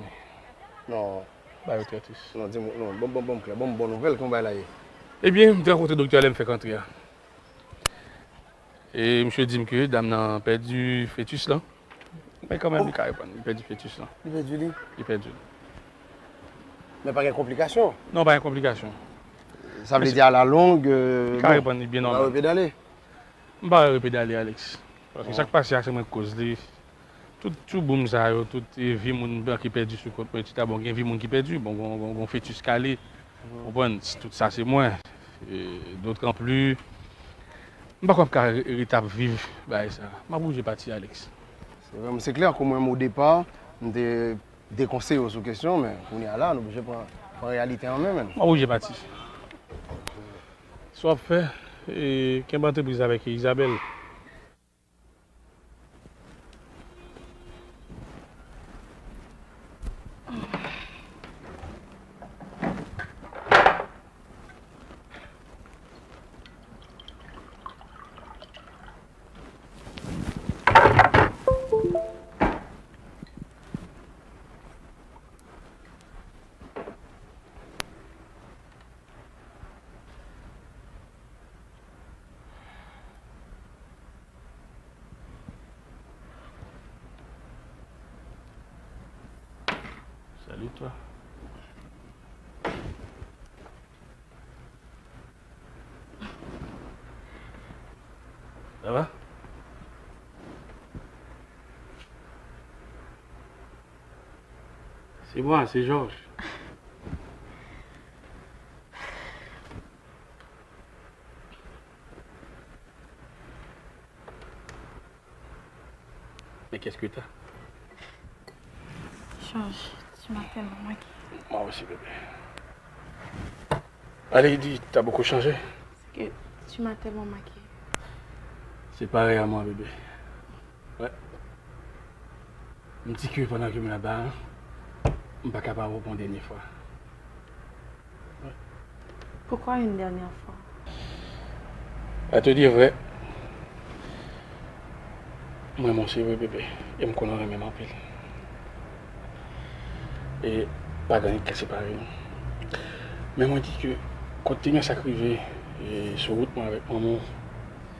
Non. Bah, autrice. Non, dis-moi, non, bonne nouvelle qu'on va là. Eh bien, je vais rencontrer le docteur, elle me fait rentrer. Et monsieur dit que dame a perdu le fœtus là. Mais quand même, il a perdu le fœtus là. Il perdu lui? Il perdu. Mais pas de complications? Non, pas de complications. Ça veut dire à la longue. Il a répondu bien normal. On va repédaler? On va repédaler, Alex. Parce que chaque patient, c'est moi qui cause. Tout boum ça, tout vie qui perdu sur côté petit, bon, il y a vie qui perdu, bon, on fœtus calé. Tout ça c'est moi. D'autres en plus. Je ne sais pas si l'étape vive. Je ne bouge pas, Alex. C'est clair qu'au moins au départ, on a des conseils aux questions, mais on est là, on ne bouge pas en réalité en même. Je ne bouge pas. Soit fait, et qu'une entreprise avec Isabelle. Salut toi. Ça va? C'est moi, c'est Georges. Mais qu'est-ce que t'as? Georges, tu m'as tellement manqué. Moi aussi, bébé. Allez, dis, t'as beaucoup changé? C'est que tu m'as tellement manqué. C'est pareil à moi, bébé. Ouais. Un petit cul pendant que je me là-bas, je ne suis pas capable de répondre une dernière fois. Ouais. Pourquoi une dernière fois? À te dire vrai, moi, mon c'est vrai, bébé. Et je me connais même en pile. Et pas gagner qu'à séparer. Mais moi, je dis que quand tu es sacrifié et sur route moi, avec maman,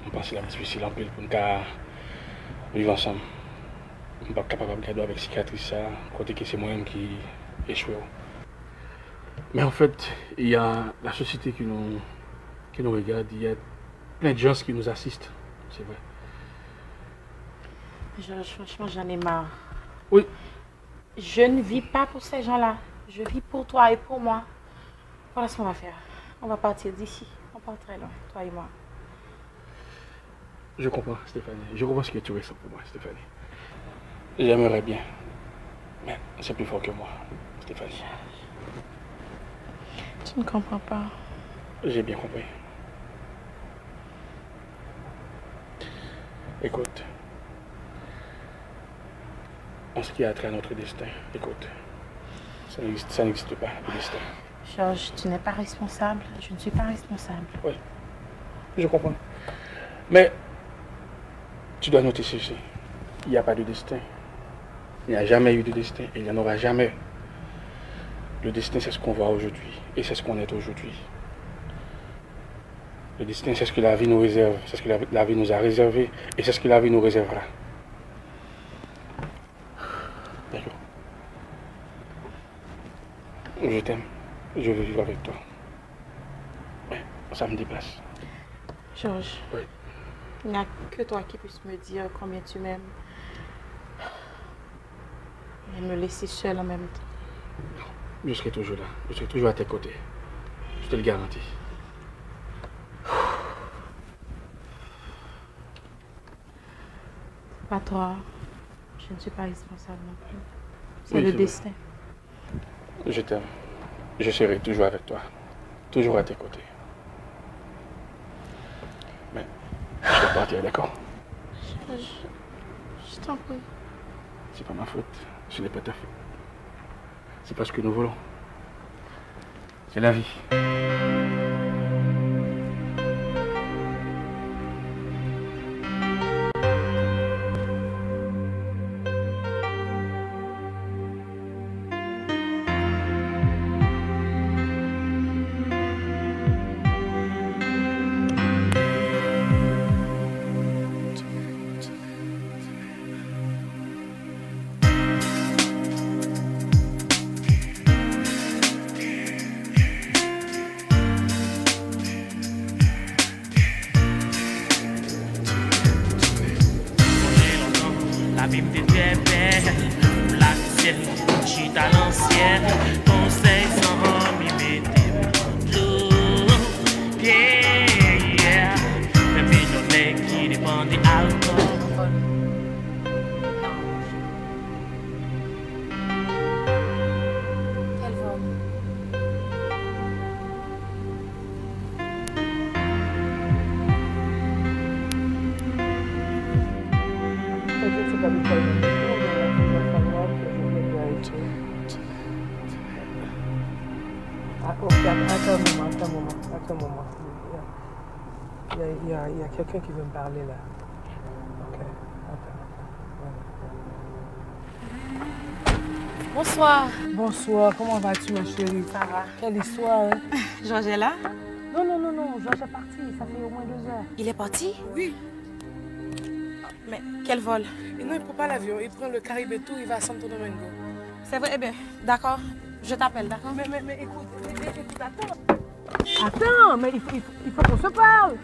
je pense que c'est la difficile en pile pour nous vivre ensemble. Je ne suis pas capable de garder avec cicatrice, côté que c'est moi-même qui échoue. Mais en fait, il y a la société qui nous regarde, il y a plein de gens qui nous assistent, c'est vrai. Franchement, j'en ai marre. Oui. Je ne vis pas pour ces gens-là. Je vis pour toi et pour moi. Voilà ce qu'on va faire. On va partir d'ici. On part très loin, toi et moi. Je comprends, Stéphanie. Je comprends ce que tu ressens pour moi, Stéphanie. J'aimerais bien. Mais c'est plus fort que moi, Stéphanie. Tu ne comprends pas. J'ai bien compris. Écoute. En ce qui a trait à notre destin, écoute. Ça n'existe pas, le destin. Georges, tu n'es pas responsable. Je ne suis pas responsable. Oui, je comprends. Mais tu dois noter ceci. Il n'y a pas de destin. Il n'y a jamais eu de destin et il n'y en aura jamais. Le destin, c'est ce qu'on voit aujourd'hui et c'est ce qu'on est aujourd'hui. Le destin, c'est ce que la vie nous réserve, c'est ce que la vie nous a réservé et c'est ce que la vie nous réservera. D'accord. Je t'aime. Je veux vivre avec toi. Mais ça me dépasse. Georges. Oui. Il n'y a que toi qui puisses me dire combien tu m'aimes. Et me laisser seule en même temps. Je serai toujours là. Je serai toujours à tes côtés. Je te le garantis. Pas toi. Je ne suis pas responsable non plus. C'est Oui, le c'est destin. Vrai. Je t'aime. Je serai toujours avec toi. Toujours à tes côtés. Mais je dois partir, d'accord? Je t'en prie. C'est pas ma faute. Ce n'est pas ta faute. C'est pas ce que nous voulons. C'est la vie. La vie me très belle, la ciel, je suis à l'ancienne, conseil sans m'y mettre tout. Yeah. Le bidonnet qui dépend des alcool. Quel vol? Attends un moment. Il y a quelqu'un qui veut me parler là. Ok, attends. Bonsoir. Bonsoir, comment vas-tu ma chérie? Ça va. Quelle histoire, hein? Georges est là? Non, Georges est parti, ça fait au moins 2 heures. Il est parti? Oui. Mais quel vol? Et non, il ne prend pas l'avion, il prend le Caribe et tout, il va à Santo Domingo. C'est vrai? Eh bien, d'accord. Je t'appelle, d'accord? Mais écoute, attends. Attends, mais il faut qu'on se parle.